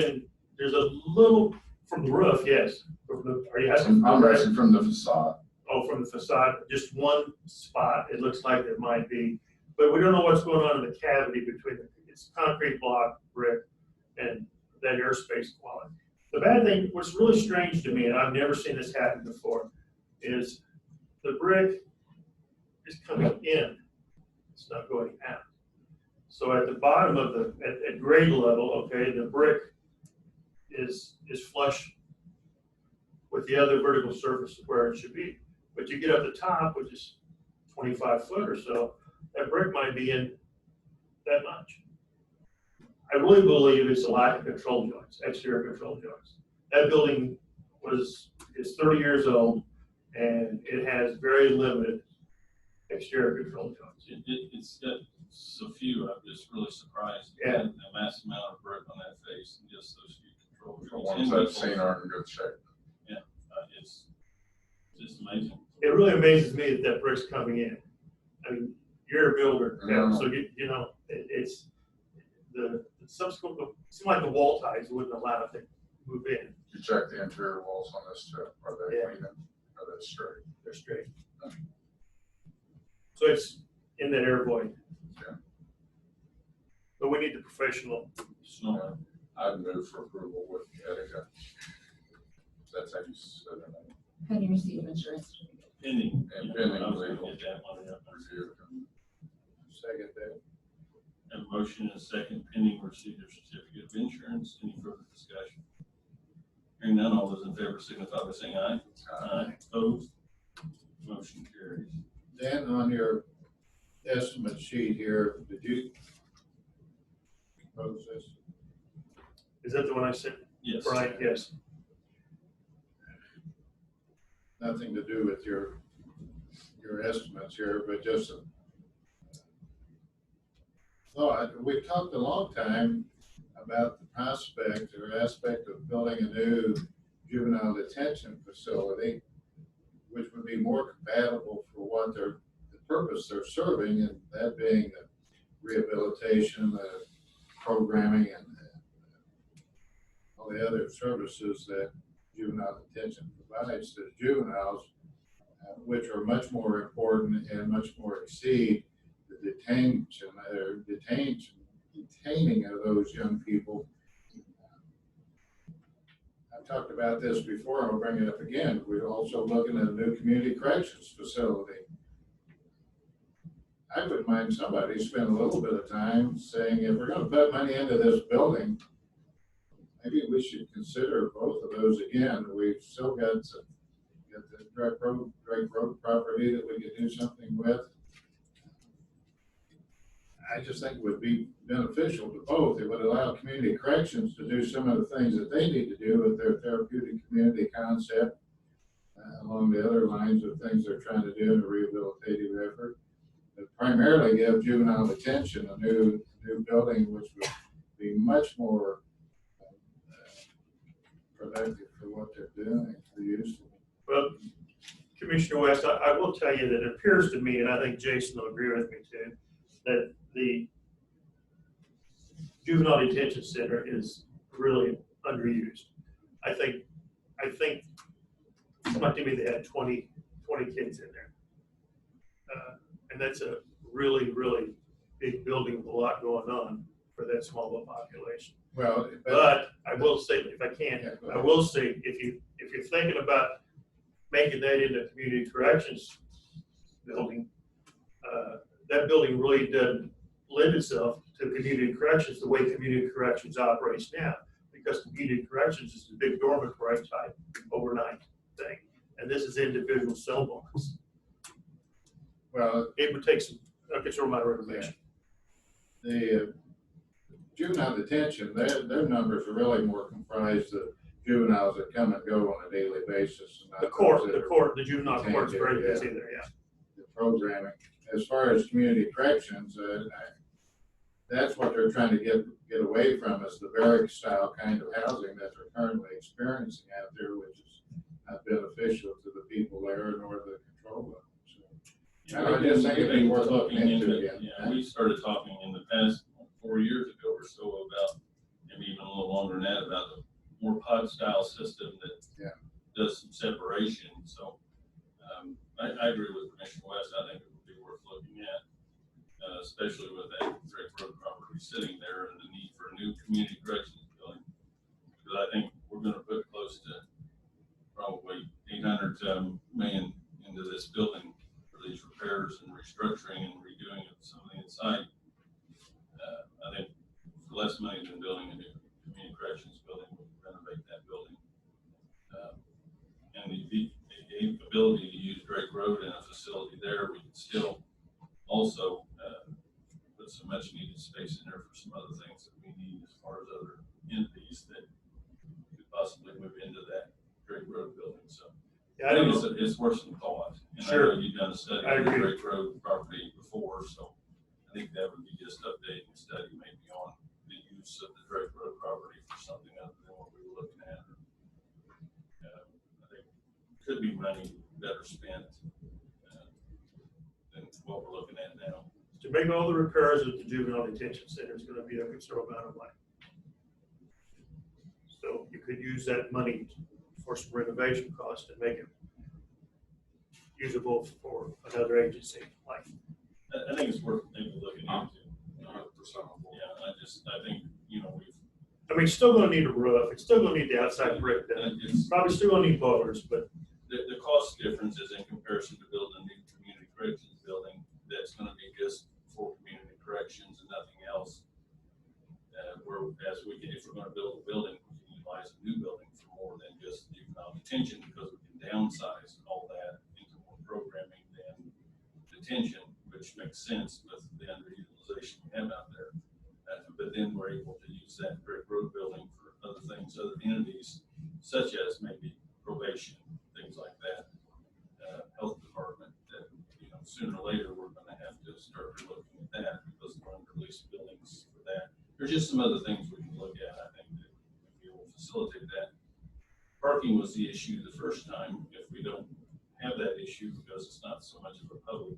there's a little, from the roof, yes. Are you asking? I'm asking from the facade. Oh, from the facade, just one spot, it looks like there might be, but we don't know what's going on in the cavity between it's concrete block, brick, and that airspace quality. The bad thing, what's really strange to me, and I've never seen this happen before, is the brick is coming in, it's not going out. So at the bottom of at grade level, okay, the brick is flush with the other vertical surface where it should be. But you get up the top, which is 25 foot or so, that brick might be in that much. I really believe it's a lack of control joints, exterior control joints. That building is 30 years old, and it has very limited exterior control joints. It's got so few, I'm just really surprised. Yeah. The mass amount of brick on that face and just those few control The joints. ones I've seen aren't in good shape. It's just amazing. It really amazes me that brick's coming in. I mean, you're a builder, Yeah. so you know, it's the subsequent, it seems like the wall ties wouldn't allow it to move in. You check the interior walls on this too. Are they Yeah. clean? Are they straight? They're straight. So it's in that air void. Yeah. But we need the professional. Snow. I'd move for approval with Etika. That's how you said it. Pending receipt of insurance certificate. Pending. And pending I was gonna legal. get that one, yeah. Review. Second that. Have a motion and a second pending receipt of certificate of insurance. Any further discussion? Hearing none, all those in favor signify by saying aye. Aye. Opposed? Motion carries. Dan, on your estimate sheet here, did you propose this? Is that the one I sent? Yes. Brian, yes. Nothing to do with your estimates here, but just a thought. We've talked a long time about the prospect or aspect of building a new juvenile detention facility, which would be more compatible for what the purpose they're serving, and that being the rehabilitation, the programming, and all the other services that juvenile detention provides to juveniles, which are much more important and much more exceed the detaining of those young people. I've talked about this before, and I'll bring it up again. We're also looking at a new community corrections facility. I wouldn't mind somebody spend a little bit of time saying, if we're going to put money into this building, maybe we should consider both of those again. We've still got the Drake Road property that we could do something with. I just think it would be beneficial to both. It would allow community corrections to do some of the things that they need to do with their therapeutic community concept, along the other lines of things they're trying to do in a rehabilitative effort. But primarily give juvenile detention a new building, which would be much more productive for what they're doing, for useful. Well, Commissioner West, I will tell you that it appears to me, and I think Jason will agree with me too, that the juvenile detention center is really underused. I think it might to me they had 20 kids in there. And that's a really, really big building with a lot going on for that small of a population. Well, But I will say, if I can, I will say, if you're thinking about making that into a community corrections building, that building really doesn't lend itself to community corrections the way community corrections operates now, because community corrections is a big dormitory type overnight thing, and this is individual cell blocks. well, It would take some, I'll get my recommendation. the juvenile detention, their numbers are really more comprised of juveniles that come and go on a daily basis. And not The juvenile court is very busy there, yeah. the programming. As far as community corrections, that's what they're trying to get away from, is the barrack style kind of housing that they're currently experiencing out there, which is not beneficial to the people there nor the control level. So, I just think it'd be worth looking into again. Yeah, we started talking in the past 4 years ago or so about, maybe even a little longer than that, about some separation, so, I agree with Commissioner West, I think it would be worth looking at, especially with that Drake Road property sitting there and the need for a new community corrections building. Because I think we're gonna put close to probably 800 million into this building for these repairs and restructuring and redoing of some of the inside. I think for less money than building a new community corrections building, we can renovate that building. And the ability to use Drake Road in a facility there, we can still also put some much needed space in there for some other things that we need as far as other entities that could possibly move into that Drake Road building. So Yeah, I think it's worth some thought. And I know you've done a study I on the agree. Drake Road property before, so I think that would be just updating the study maybe on the use of the Drake Road property for something other than what we were looking at. I think could be money better spent than what we're looking at now. To make all the repairs at the juvenile detention center is gonna be a considerable amount of money. So you could use that money for some renovation costs and make it usable for another agency, like. I think it's worth maybe looking into. 100%. Yeah, I think, we've. I mean, it's still gonna need a roof, it's still gonna need the outside brick done, It's, probably still gonna need boilers, but the cost difference is in comparison to building a new community corrections building that's gonna be just for community corrections and nothing else. Whereas if we're gonna build a building, we can utilize a new building for more than just juvenile detention, because we can downsize all that into more programming than detention, which makes sense with the underutilization we have out there. But then we're able to use that brick road building for other things, other entities, such as maybe probation, things like that, health department, that, sooner or later, we're gonna have to start looking at that because we're under lease buildings for that. There's just some other things we can look at, I think, that would be able to facilitate that. Parking was the issue the first time. If we don't have that issue because it's not so much of a public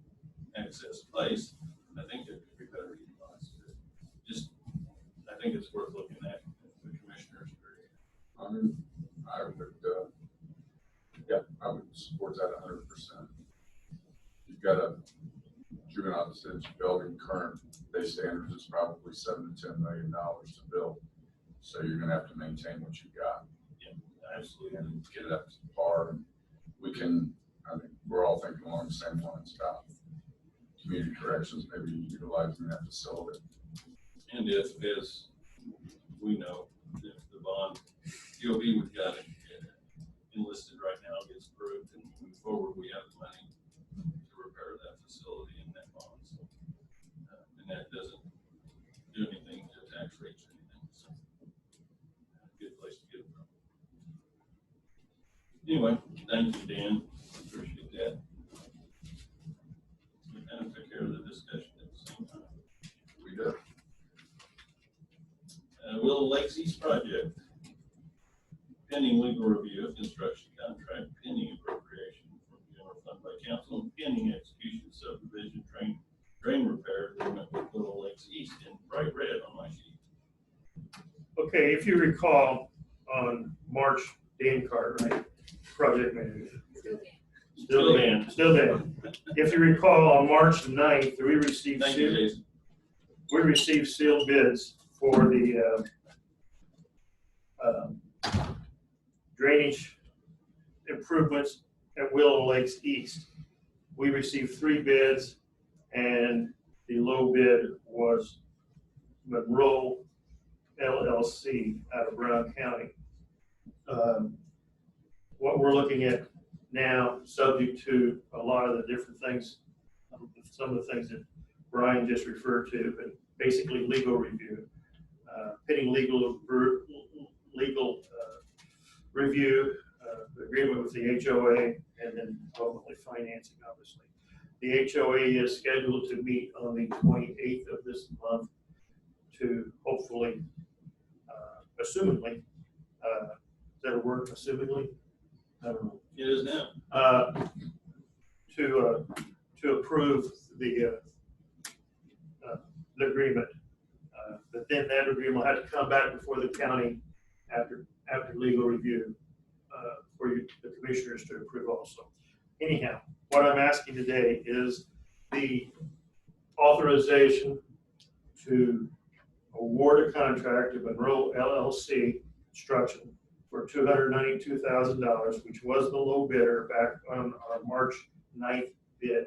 access place, I think it could be better utilized. I think it's worth looking at the commissioner's area. I would support that 100%. You've got a juvenile detention building, current base standards is probably $7 to $10 million to build. So you're gonna have to maintain what you got. Yeah, absolutely. And get it up to par. And we're all thinking along the same lines about community corrections, maybe utilizing that facility. And if, as we know, if the bond GOB we've got it enlisted right now gets approved and move forward, we have the money to repair that facility and that bond. So, and that doesn't do anything to tax rates or anything. So, good place to get it from. Anyway, thank you, Dan. Appreciate that. We kind of took care of the discussion at the same time. We did. Willow Lakes East project. Pending legal review of construction contract, pending appropriation from general fund by council, and pending execution subdivision drain repair agreement with Willow Lakes East in bright red on my sheet. Okay, if you recall, on March, Dan Cartwright, project manager. Still Dan. If you recall, on March 9th, we received Thank you, Jason. sealed bids for the drainage improvements at Willow Lakes East. We received 3 bids, and the low bid was Monroe LLC out of Brown County. What we're looking at now, subject to a lot of the different things, some of the things that Brian just referred to, but basically legal review, pending legal review, agreement with the HOA, and then ultimately financing, obviously. The HOA is scheduled to meet on the 28th of this month to hopefully, assumingly, is that a word, assumingly? I don't know. It is now. To approve the agreement. But then that agreement will have to come back before the county after legal review. for you, the commissioners to approve also. Anyhow, what I'm asking today is the authorization to award a contract to Monroe LLC Construction for $292,000, which was the low bidder back on our March 9th bid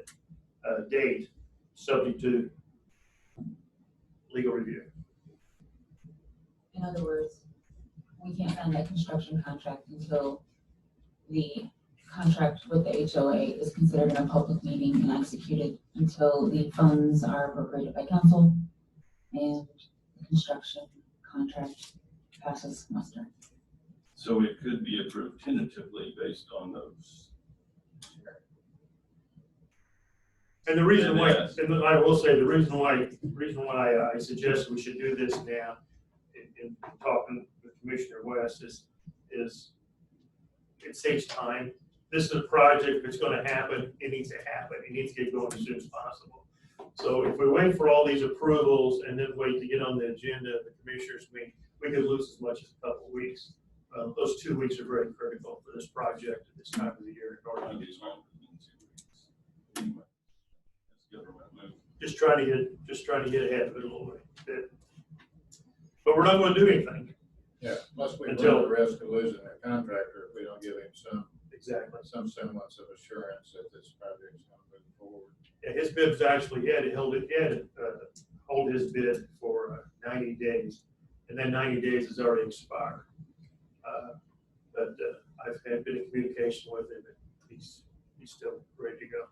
date, subject to legal review. In other words, we can't sign that construction contract until the contract with the HOA is considered in a public meeting and executed, until the funds are appropriated by council and the construction contract passes muster. So it could be approved tentatively based on those. And the reason why, Yes. and I will say, the reason why I suggest we should do this now, in talking with Commissioner West, is it saves time. This is a project that's gonna happen, it needs to happen, it needs to get going as soon as possible. So if we wait for all these approvals and then wait to get on the agenda of the commissioners meeting, we could lose as much as a couple of weeks. Those 2 weeks are very critical for this project at this time of the year. In order to get Longer than 2 weeks. Anyway, that's government move. just trying to get ahead of it a little bit. But we're not going to do anything. Yeah, plus we run Until- the risk of losing a contractor if we don't give him some semblance of assurance that this project's going to move forward. Yeah, his bid was actually, he had to hold his bid for 90 days, and then 90 days has already expired. But I've had been in communication with him, and he's still ready to go.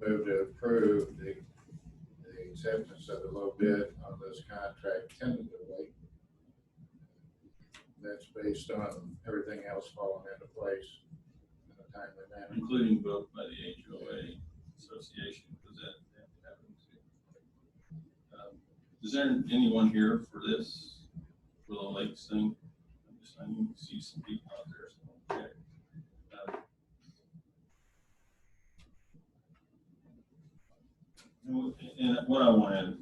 Move to approve the acceptance of the low bid on this contract tentatively. That's based on everything else falling into place in a timely manner. Including vote by the HOA Association, because that happens. Is there anyone here for this, for the lakes thing? I need to see some people out there. So, okay. And what I wanted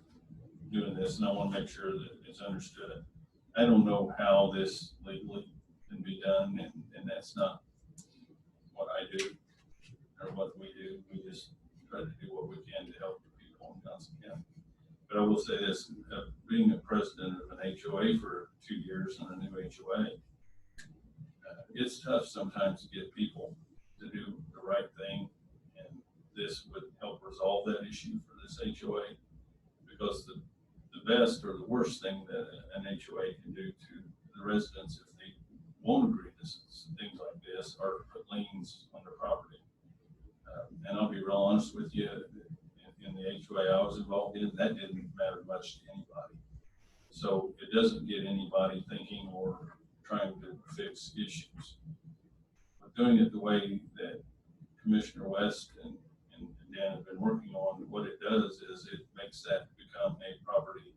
doing this, and I want to make sure that it's understood. I don't know how this legally can be done, and that's not what I do or what we do. We just try to do what we can to help the people in Johnson County. But I will say this, being a president of an HOA for 2 years and a new HOA, it's tough sometimes to get people to do the right thing. And this would help resolve that issue for this HOA, because the best or the worst thing that an HOA can do to the residents if they won't agree to things like this are to put liens on their property. And I'll be real honest with you, in the HOA I was involved in, that didn't matter much to anybody. So it doesn't get anybody thinking or trying to fix issues. But doing it the way that Commissioner West and Dan have been working on, what it does is it makes that become a property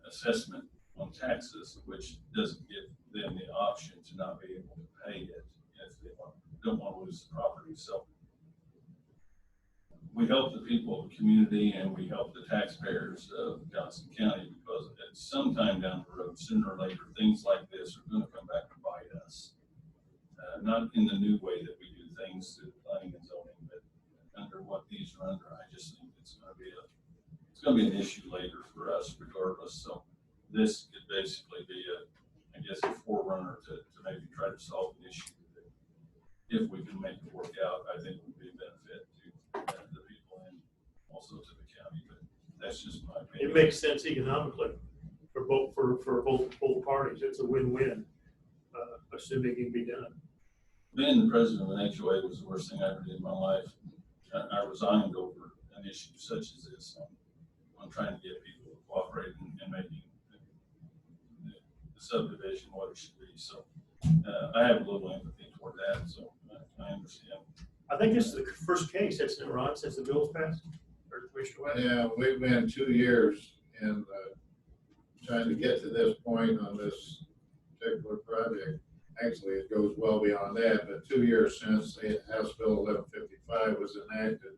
assessment on taxes, which doesn't give them the option to not be able to pay it if they don't want to lose the property. So we help the people of the community and we help the taxpayers of Johnson County, because at some time down the road, sooner or later, things like this are going to come back and bite us. Not in the new way that we do things through planning and zoning, but under what these are under. I just think it's going to be an issue later for us regardless. So this could basically be a forerunner to maybe try to solve an issue that, if we can make it work out, I think would be a benefit to the people and also to the county. But that's just my opinion. It makes sense economically for both parties. It's a win-win, assuming it can be done. Being the president of an HOA was the worst thing I ever did in my life. I resigned over an issue such as this. I'm trying to get people to cooperate and making the subdivision what it should be. So I have a little empathy toward that. So I understand. I think this is the first case, that's it, Ron, since the bill was passed, or Commissioner West? Yeah, we've been 2 years in trying to get to this point on this particular project. Actually, it goes well beyond that, but 2 years since the House Bill 1155 was enacted,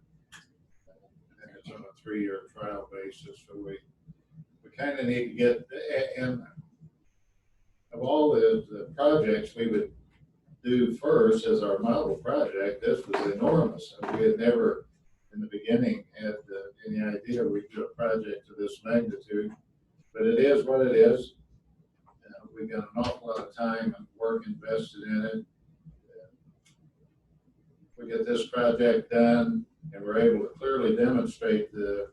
and it's on a 3-year trial basis. So we kind of need to get, and of all the projects we would do first as our model project, this was enormous. And we had never, in the beginning, had any idea we'd do a project of this magnitude. But it is what it is. We got an awful lot of time and work invested in it. We get this project done, and we're able to clearly demonstrate the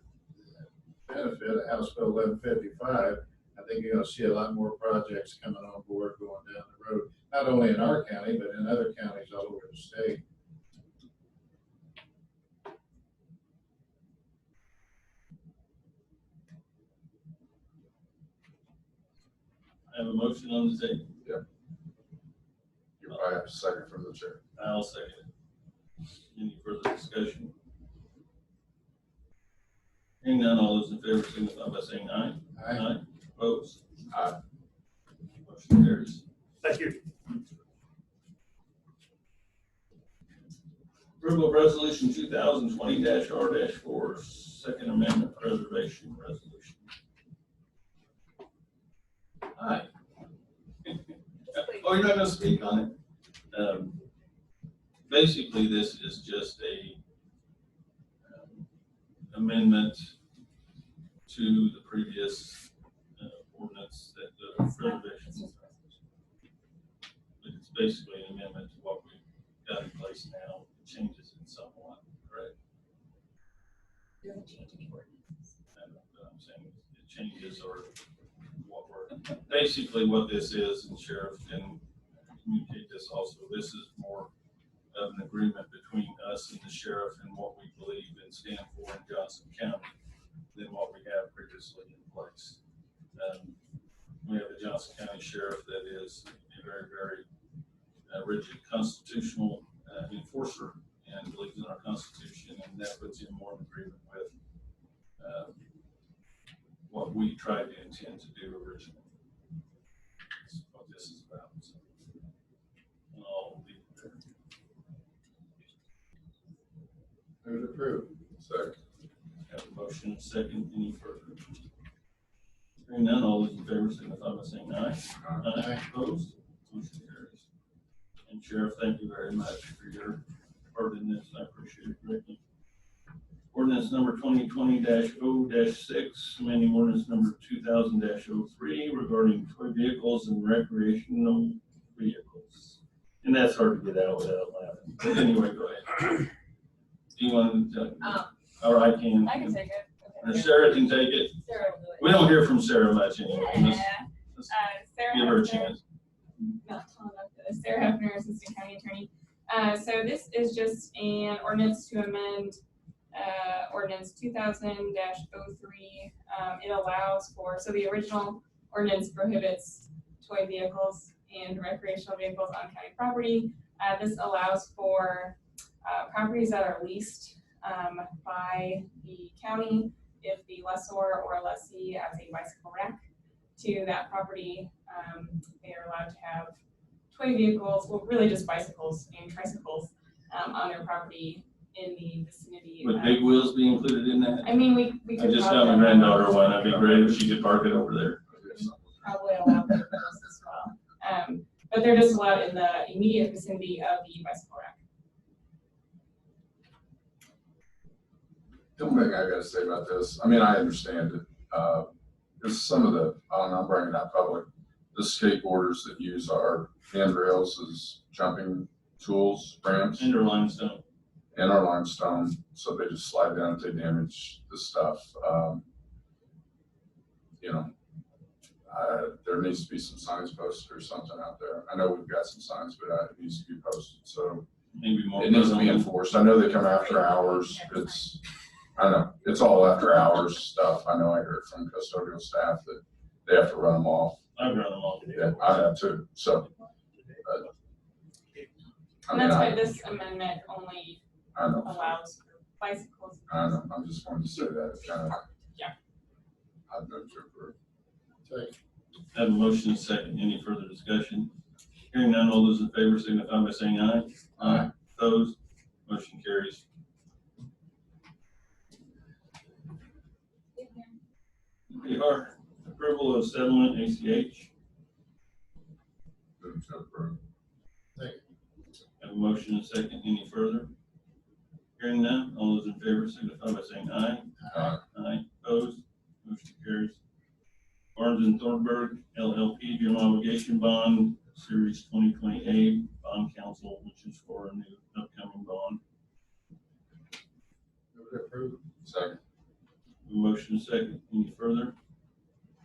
benefit of House Bill 1155. I think you're going to see a lot more projects coming on board going down the road, not only in our county, but in other counties all over the state. I have a motion on the table. I have a second from the chair. I'll second it. Any further discussion? Hearing none, all those in favor signify by saying aye. Aye. Opposed? Aye. Motion carries. Thank you. Approval of resolution 2020-R-4, Second Amendment Preservation Resolution. Hi. Oh, you're not gonna speak on it? Basically, this is just a amendment to the previous ordinance that the preservation. But it's basically an amendment to what we've got in place now. It changes it somewhat, correct? It doesn't change any ordinances. I don't know what I'm saying. It changes or what we're, basically what this is, and Sheriff can communicate this also. This is more of an agreement between us and the sheriff and what we believe and stand for in Johnson County than what we have previously in place. We have a Johnson County sheriff that is a very, very rigid constitutional enforcer and believes in our Constitution, and that puts him more in agreement with what we tried to intend to do originally. That's what this is about. So, I'll leave it there. Move to approve. Second. Have a motion and second. Any further? Hearing none, all those in favor signify by saying aye. Aye. Opposed? Motion carries. And Sheriff, thank you very much for your part in this. I appreciate it greatly. Ordinance number 2020-0-6, amending ordinance number 2000-03 regarding toy vehicles and recreational vehicles. And that's hard to get out without laughing. But anyway, go ahead. Do you want to? Or I can. I can take it. Or Sarah can take it. Sarah will do it. We don't hear from Sarah much anyway. Let's Sarah give her a Hefner- chance. Not tall enough for this. Sarah Hefner, Assistant County Attorney. So this is just an ordinance to amend ordinance 2000-03. It allows for, so the original ordinance prohibits toy vehicles and recreational vehicles on county property. This allows for properties that are leased by the county if the lessor or lessee adds a bicycle rack to that property. They are allowed to have toy vehicles, well, really just bicycles and tricycles on their property in the vicinity. Would big wheels be included in that? I mean, we I could just got my granddaughter one. That'd be great if she could park it over there. probably allow big wheels as well. But they're just allowed in the immediate vicinity of the bicycle rack. The only thing I gotta say about this, I mean, I understand it, because some of the, I'm bringing it out public, the skateboarders that use our handrails as jumping tools, ramps, And or limestone. and our limestone, so they just slide down if they damage the stuff. You know, there needs to be some signs posted or something out there. I know we've got some signs, but it needs to be posted, so Maybe more. it needs to be enforced. I know they come after hours. I know, it's all after hours stuff. I know I heard from custodial staff that they have to run them off. I've run them all. Yeah, I have too, so. I And mean, that's why this amendment only I know, allows for bicycles. I know, I just wanted to say that, it's kind of. Yeah. I'd move to approve. Second. Have a motion and second. Any further discussion? Hearing none, all those in favor signify by saying aye. Aye. Opposed? Motion carries. We are approval of settlement ACH. Move to approve. Have a motion and a second. Any further? Hearing none, all those in favor signify by saying aye. Aye. Aye. Opposed? Motion carries. Barnes and Thornburg LLP General Obligation Bond Series 2028 Bond Council, which is for a new upcoming bond. Move to approve. Second. A motion and a second. Any further?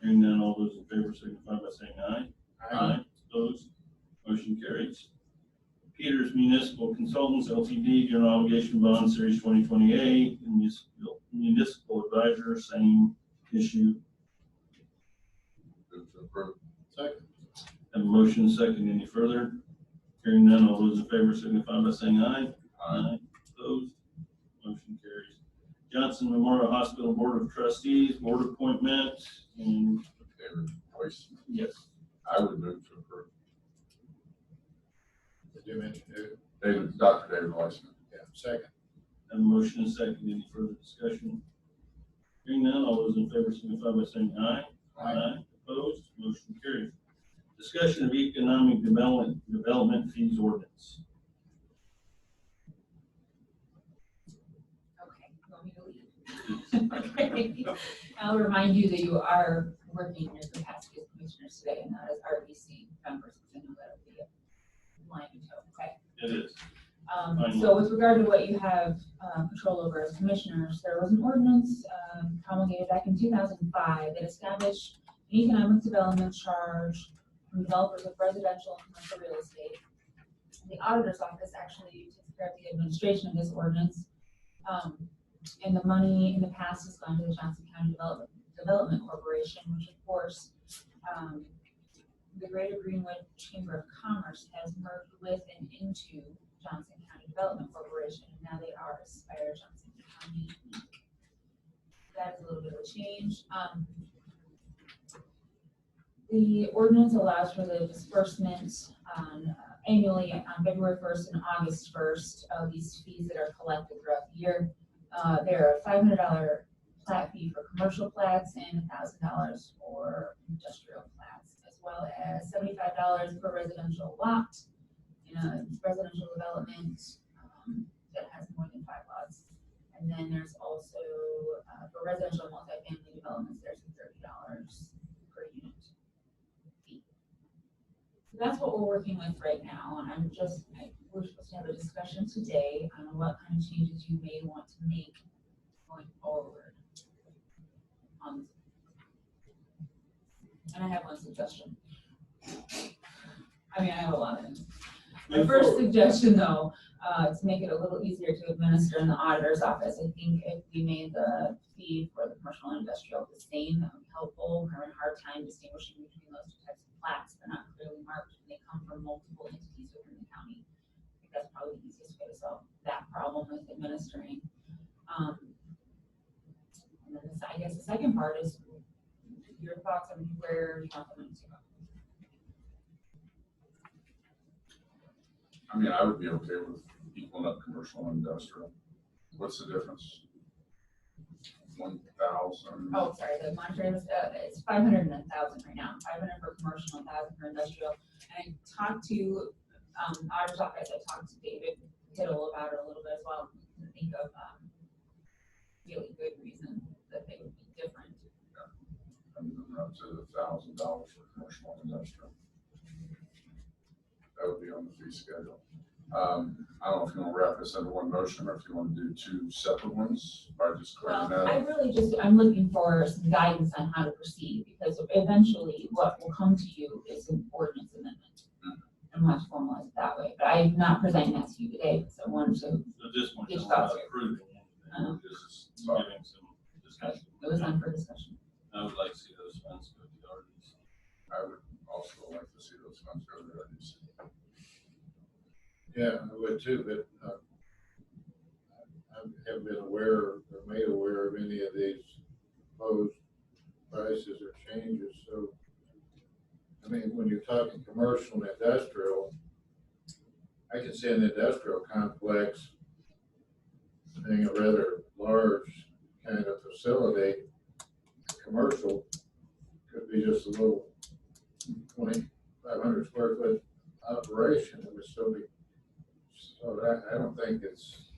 Hearing none, all those in favor signify by saying aye. Opposed? Motion carries. Peters Municipal Consultants Ltd. General Obligation Bond Series 2028 Municipal Advisor, same issue. Move to approve. Second. Have a motion and a second. Any further? Hearing none, all those in favor signify by saying aye. Aye. Opposed? Motion carries. Johnson Memorial Hospital Board of Trustees, board appointment, and David Boyce. yes, I would move to approve. Did you mention it? Dr. David Weissman. Yeah, second. have a motion and a second. Any further discussion? Hearing none, all those in favor signify by saying aye. Opposed? Motion carries. Discussion of economic development fees ordinance. Okay, you want me to leave? Okay. I'll remind you that you are working in your capacity as commissioners today and not as RBC members, because I know that'll be a line you toe, okay? It is. So with regard to what you have control over as commissioners, there was an ordinance promulgated back in 2005 that established an economic development charge from developers of residential and commercial real estate. The auditor's office actually takes care of the administration of this ordinance. And the money in the past has gone to the Johnson County Development Corporation, which of course, the Greater Greenwood Chamber of Commerce has merged with and into Johnson County Development Corporation, and now they are Aspire Johnson County. That is a little bit of a change. The ordinance allows for the disbursement annually on February 1st and August 1st of these fees that are collected throughout the year. They're a $500 plat fee for commercial plats and $1,000 for industrial plats, as well as $75 per residential lot in a residential development that has more than 5 lots. And then there's also, for residential multifamily developments, there's $30 per unit fee. So that's what we're working with right now, and we're supposed to have a discussion today on what kind of changes you may want to make going forward on this. And I have one suggestion. I mean, I have a lot of them. My first suggestion, though, to make it a little easier to administer in the auditor's office, I think if we made the fee for the commercial and industrial the same, that would be helpful. We're having a hard time distinguishing between those two types of plats. They're not clearly marked, and they come from multiple entities within the county. I think that's probably the easiest way to solve that problem with administering. And then I guess the second part is your thoughts on where you want the money to go. I mean, I would be okay with equaling up commercial and industrial. What's the difference? 1,000. Oh, sorry, the monetary was, it's 500 and 1,000 right now, 500 for commercial and 1,000 for industrial. And I talked to, auditor's office, I talked to David Kittle about it a little bit as well. I think of, really good reason that they would be different. I'm up to $1,000 for commercial and industrial. That would be on the fee schedule. I don't know if you want to wrap this into one motion or if you want to do 2 separate ones, or just clear Well, it out. I really I'm looking for some guidance on how to proceed, because eventually what will come to you is an ordinance amendment. And we'll have to formalize it that way, but I'm not presenting that to you today, because I wanted to. So just want to Just know about thoughts here. approving anything, just giving some discussion. It was on for discussion. I would like to see those funds go to the RDC. I would also like to see those funds go to the RDC. Yeah, I would too, but I haven't been aware or made aware of any of these proposed prices or changes. So, I mean, when you're talking commercial and industrial, I can see an industrial complex being a rather large kind of facility. Commercial could be just a little 2,500 square foot operation, it would still be, so I don't think it's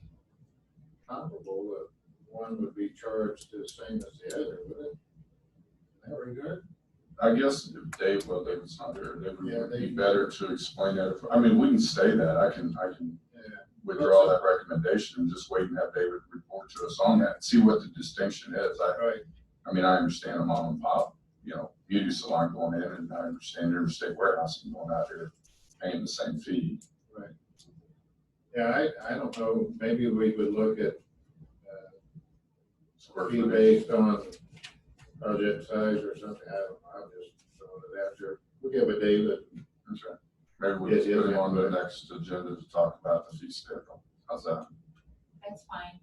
comparable that one would be charged the same as the other, would it? In that regard? I guess if David's not there, it Yeah, would be better to explain that. I mean, we can stay that. I can Yeah. withdraw that recommendation and just wait and have David report to us on that and see what the distinction is. Right. I mean, I understand a mom and pop, beauty salon going in, and I understand interstate warehousing going out there paying the same fee. Right. Yeah, I don't know, maybe we would look at Square fee footage. based on project size or something, I don't know, I'm just throwing it out there. We'll give it David. That's right. Maybe we'll Yes, just put yes, him on the yes. next agenda to talk about the fee schedule. How's that? That's fine.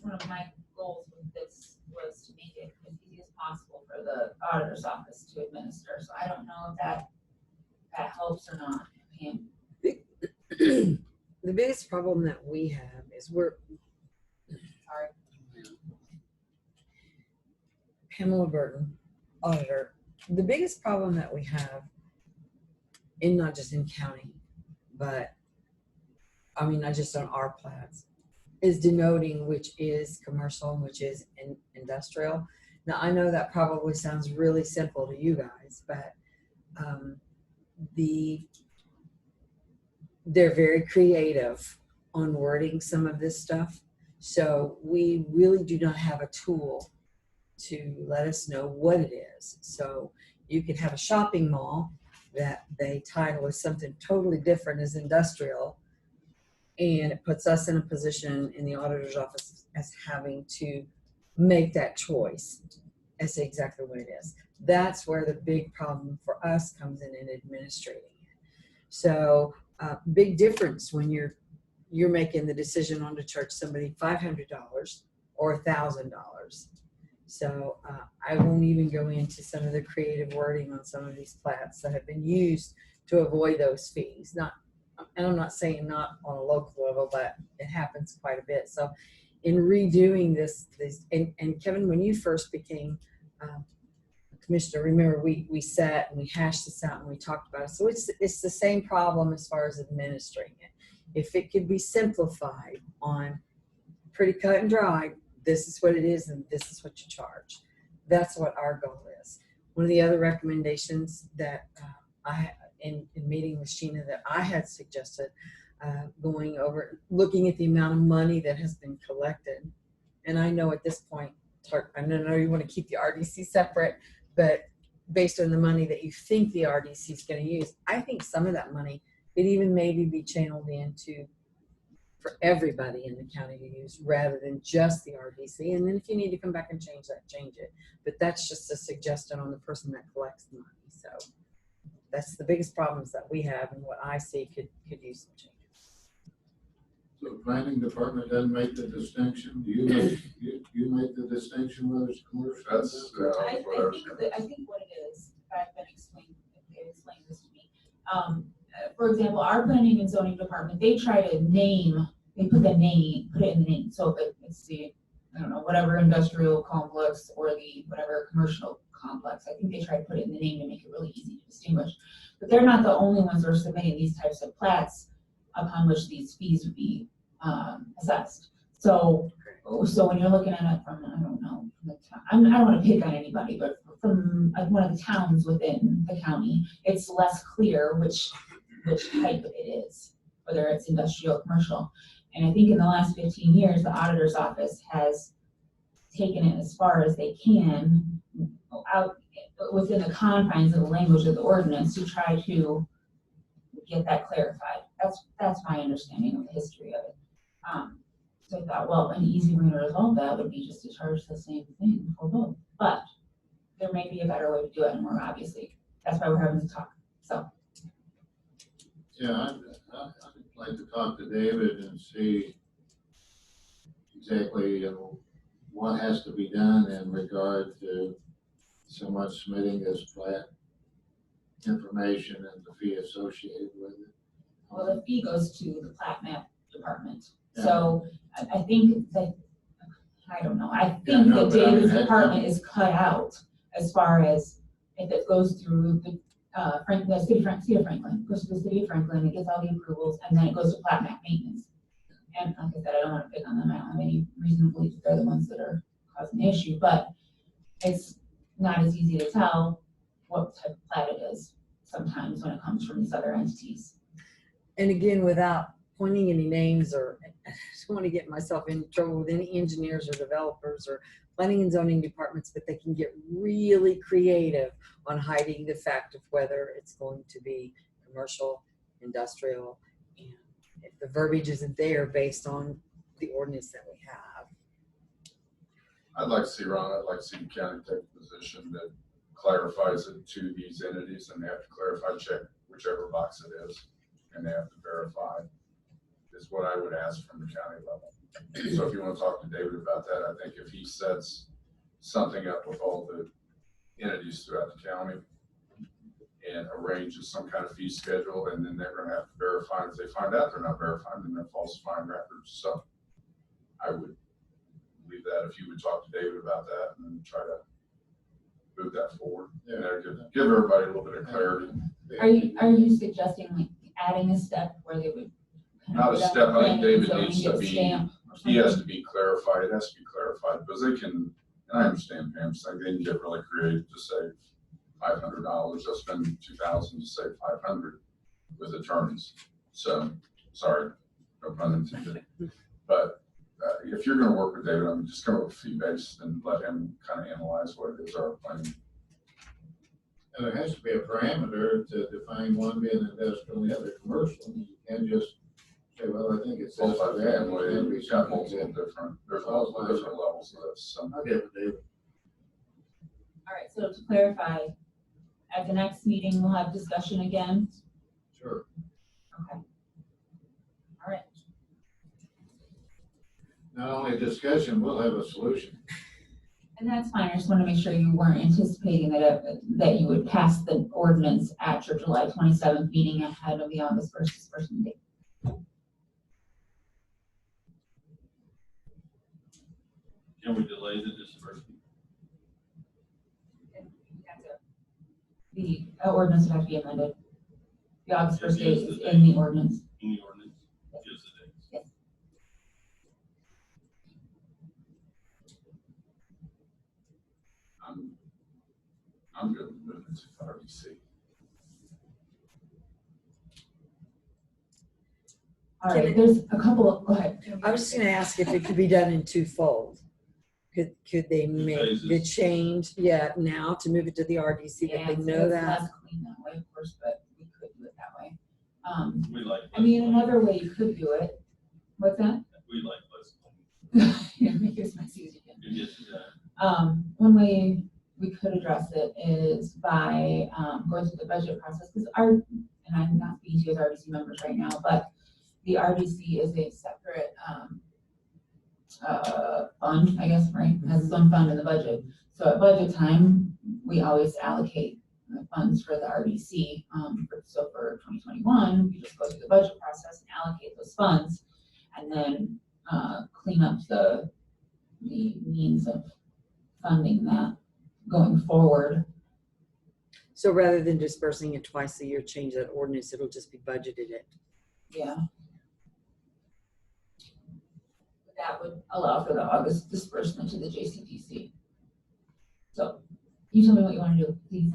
One of my goals with this was to make it as easy as possible for the auditor's office to administer, so I don't know if that helps or not. Pam? The biggest problem that we have is Sorry. Pamela Burton, auditor. The biggest problem that we have in not just in county, but I mean, not just on our plats, is denoting which is commercial and which is industrial. Now, I know that probably sounds really simple to you guys, but they're very creative on wording some of this stuff. So we really do not have a tool to let us know what it is. So you could have a shopping mall that they title as something totally different as industrial, and it puts us in a position in the auditor's office as having to make that choice as to exactly what it is. That's where the big problem for us comes in administrating it. So big difference when you're making the decision on to charge somebody $500 or $1,000. So I won't even go into some of the creative wording on some of these plats that have been used to avoid those fees. And I'm not saying not on a local level, but it happens quite a bit. So in redoing this, and Kevin, when you first became commissioner, remember we sat and we hashed this out and we talked about it. So it's the same problem as far as administering it. If it could be simplified on pretty cut and dry, this is what it is and this is what you charge. That's what our goal is. One of the other recommendations that in meeting with Sheena that I had suggested going over, looking at the amount of money that has been collected. And I know at this point, I know you want to keep the RDC separate, but based on the money that you think the RDC is going to use, I think some of that money could even maybe be channeled into for everybody in the county to use rather than just the RDC. And then if you need to come back and change that, change it. But that's just a suggestion on the person that collects the money. So that's the biggest problems that we have, and what I see could use some changes. So the planning department doesn't make the distinction? Do you make the distinction whether it's commercial? That's I think what it is, I've been explained this to me. For example, our planning and zoning department, they try to put it in the name. So if it's the, I don't know, whatever industrial complex or the whatever commercial complex, I think they try to put it in the name to make it really easy to distinguish. But they're not the only ones that are submitting these types of plats upon which these fees would be assessed. So when you're looking at it from, I don't know, I don't want to pick on anybody, but from one of the towns within the county, it's less clear which type it is, whether it's industrial or commercial. And I think in the last 15 years, the auditor's office has taken it as far as they can out within the confines of the language of the ordinance to try to get that clarified. That's my understanding of the history of it. So I thought, well, an easy way to resolve that would be just to charge the same thing for both. But there may be a better way to do it, and we're obviously, that's why we're having to talk. So. Yeah, I'd like to talk to David and see exactly what has to be done in regard to someone submitting this plat information and the fee associated with it. Well, the fee goes to the plat map department. Yeah. So I think that, I don't know, I think that David's department is cut out as far as if it goes through the city of Franklin, goes to the city of Franklin, it gets all the approvals, and then it goes to plat map maintenance. And like I said, I don't want to pick on them, I don't have any reason to believe that they're the ones that are causing the issue, but it's not as easy to tell what type of plat it is sometimes when it comes from these other entities. And again, without pointing any names, or I don't want to get myself in trouble with any engineers or developers or planning and zoning departments, but they can get really creative on hiding the fact of whether it's going to be commercial, industrial, and if the verbiage isn't there based on the ordinance that we have. I'd like to see, Ron, I'd like to see the county take a position that clarifies it to these entities, and they have to clarify, check whichever box it is, and they have to verify, is what I would ask from the county level. So if you want to talk to David about that, I think if he sets something up with all the entities throughout the county and arranges some kind of fee schedule, and then they're gonna have to verify, if they find out they're not verifying, then they're falsifying records. So I would leave that, if you would talk to David about that and then try to move that forward. Yeah. Give everybody a little bit of clarity. Are you suggesting like adding a step where they would? kind of Not a put up step, I think planning David zoning, needs to get be, stamped or he has something? to be clarified, it has to be clarified, because they can, and I understand Pam's thing, they can get really creative to say $500, they'll spend $2,000 to save $500 with attorneys. So, sorry, no pun intended. But if you're gonna work with David, I'm just come up with fee based and let him kind of analyze what it is our planning. And there has to be a parameter to define one being industrial and the other commercial. You can't just say, well, I think it's this or that. Multi-family, we've got multiple different, there's multiple different levels of this. So I'll get with David. All right, so to clarify, at the next meeting, we'll have discussion again. Sure. Okay. All right. Not only a discussion, we'll have a solution. And that's fine. I just want to make sure you weren't anticipating that you would pass the ordinance at your July 27th meeting ahead of the August 1st disbursement date. Can we delay the disbursement? The ordinance would have to be amended. The August 1st date It is gives the in the ordinance. In the ordinance, gives the dates. Yes. I'm good with moving to RDC. All right, there's a couple, go ahead. I was just gonna ask if it could be done in twofold. Could they make the change, now to move it to the RDC, that they know it's that? less clean that way, of course, but we could do it that way. We like. I mean, another way you could do it. What's that? We like less. Yeah, make it as messy as you can. You get to that. One way we could address it is by going through the budget process, because and I'm not speaking to you as RDC members right now, but the RDC is a separate fund, I guess, right? It has its own fund in the budget. So at budget time, we always allocate the funds for the RDC. So for 2021, we just go through the budget process and allocate those funds, and then clean up the means of funding that going forward. So rather than dispersing it twice a year, change that ordinance, it'll just be budgeted it. Yeah. That would allow for the August disbursement to the JCDC. So you tell me what you want to do, please.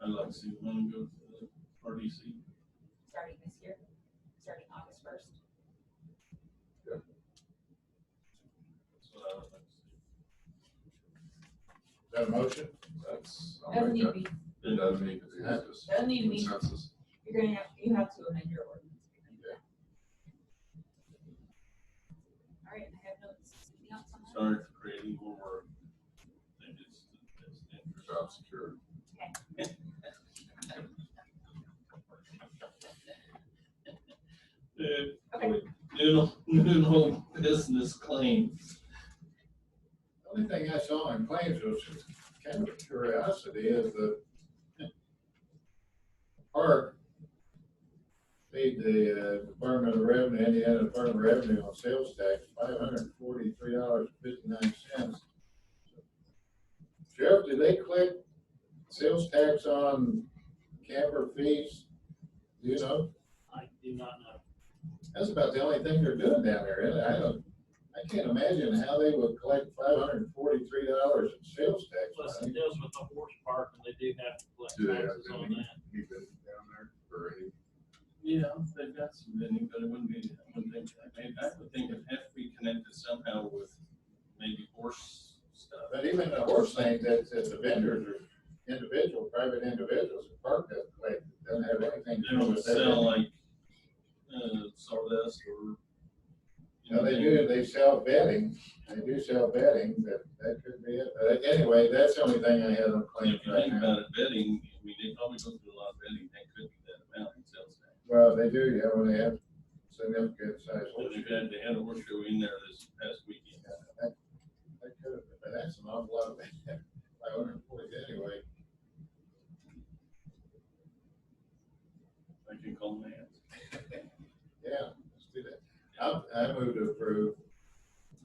I'd like to see one go to the RDC. Starting this year, starting August 1st. That's what I would like to see. Is that a motion? I'll Doesn't make need to that. be, It doesn't need to be, it's just doesn't need to be, consensus. you have to amend your ordinance. All right, I have notes. Anything else on that? Sorry for creating more work. I think it's the Job security. Okay. Noon business claims. The only thing I saw in claims was kind of a curiosity is that park paid the Department of Revenue, Indiana Department of Revenue on sales tax, $543.59. Sheriff, did they collect sales tax on camper fees? Do you know? I do not know. That's about the only thing they're doing down there, really. I can't imagine how they would collect $543 in sales tax Plus, money. it deals with the horse park, and they do have to collect Do they have taxes on any? that. Keep it down there for any? Yeah, they've got some vending, but it wouldn't be, I wouldn't think, I would think it'd have to be connected somehow with maybe horse stuff. But even the horse thing, that the vendors are private individuals. The park doesn't have anything They to do don't with that. sell like, sawdust or. No, they do, they sell bedding. They do sell bedding, that could be it. But anyway, that's the only thing I had on claim If you right think now. about it, bedding, I mean, they probably go through a lot of bedding, that could be that amount in sales tax. Well, they do, yeah, when they have significant size. Well, they had a horse show in there this past weekend. That could have been, but that's an awful lot of, 540 anyway. I can call them that. Yeah, let's do that. I move to approve.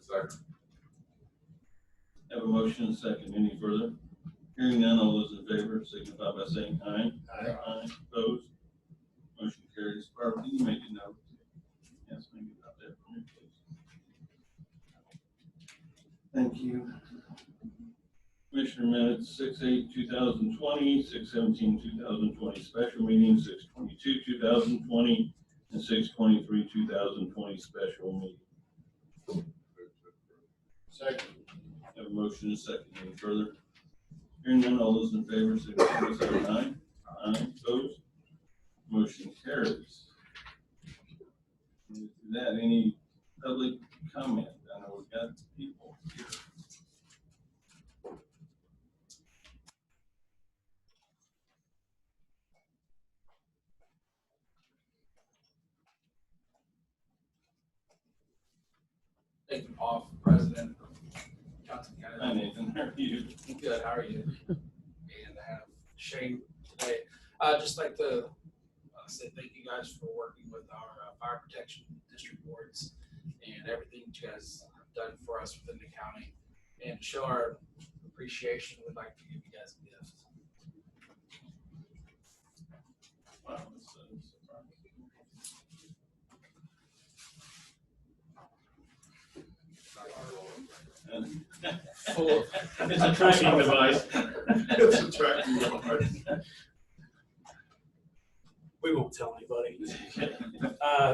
Second. Have a motion and a second. Any further? Hearing none, all those in favor signify by saying aye. Aye. Aye. Opposed? Motion carries. Barbara, can you make a note? Yes, make it out there for me, please. Thank you. Commissioner minutes, 6/8/2020, 6/17/2020, special meeting, 6/22/2020, and 6/23/2020, special meeting. Second. Have a motion and a second. Any further? Hearing none, all those in favor, signify by saying aye. Aye. Opposed? Motion carries. And to that, any public comment? I know we've got people here. Nathan Off, President of Johnson Hi, County. Nathan. How are you? Good, how are you? And I have Shane today. Just like to say thank you guys for working with our fire protection district boards and everything that you guys have done for us within the county. And to show our appreciation, we'd like to give you guys a gift. Wow, that's a surprise. Full. It's a tracking device. It's a tracking device. We won't tell anybody.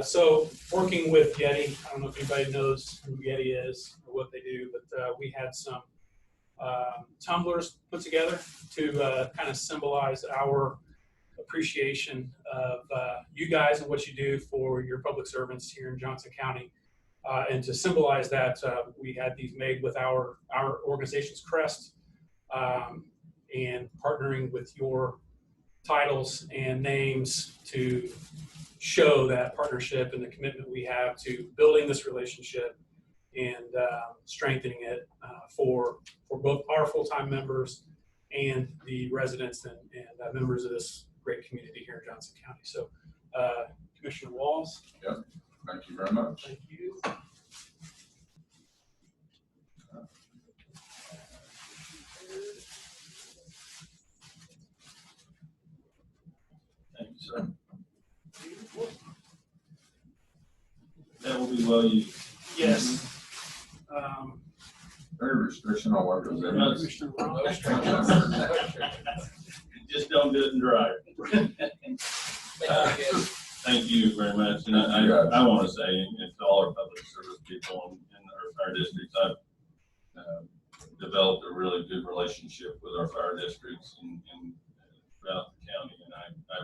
So working with Yeti, I don't know if anybody knows who Yeti is or what they do, but we had some tumblers put together to kind of symbolize our appreciation of you guys and what you do for your public servants here in Johnson County. And to symbolize that, we had these made with our organization's crest and partnering with your titles and names to show that partnership and the commitment we have to building this relationship and strengthening it for both our full-time members and the residents and members of this great community here in Johnson County. So Commissioner Walls. Yep. Thank you very much. Thank you. Thank you, sir. That will be well used. Yes. Very restriction on what goes in. Yes. Commissioner No Ross. restrictions. Just don't do it and drive. Thank you very much. And I want to say, and to all our public service people in our districts, I've developed a really good relationship with our fire districts and throughout the county, and I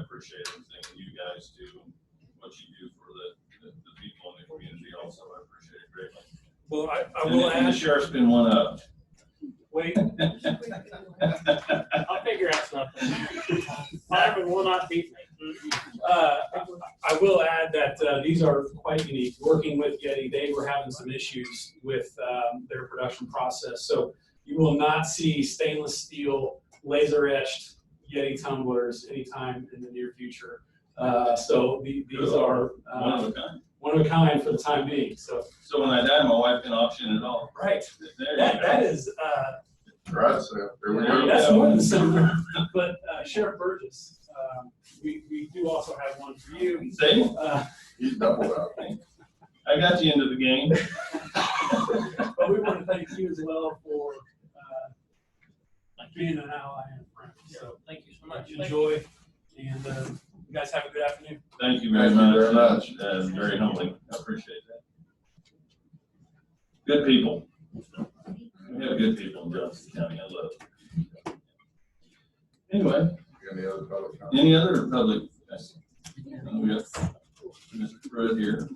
appreciate everything you guys do and what you do for the people in the community also. I appreciate it greatly. Well, I will And the add, sheriff's been one up. wait, I'll figure out something. Fireman will not beat me. I will add that these are quite unique. Working with Yeti, they were having some issues with their production process. So you will not see stainless steel laser etched Yeti tumblers anytime in the near future. So these are One of a kind. one of a kind for the time being. So So when I die, my wife can auction it all. right, There you that go. is Garage sale, here we go. That's more than similar, but Sheriff Burgess, we do also have one for you. See, He's doubled up. I got you into the game. But we want to thank you as well for being an ally and a friend. So Thank you so much. enjoy, and you guys have a good afternoon. Thank you very Thank you much. very much. Very humbling. I appreciate that. Good people. We have good people in Johnson County. I love it. Anyway, Any other public comment? any other public? We got Mr. Pruitt here.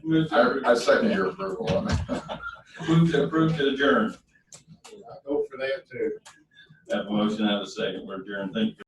Move to approve. I second your approval on that. Move to approve to adjourn. I go for that too. Have a motion, have a second. We're adjourned. Thank you.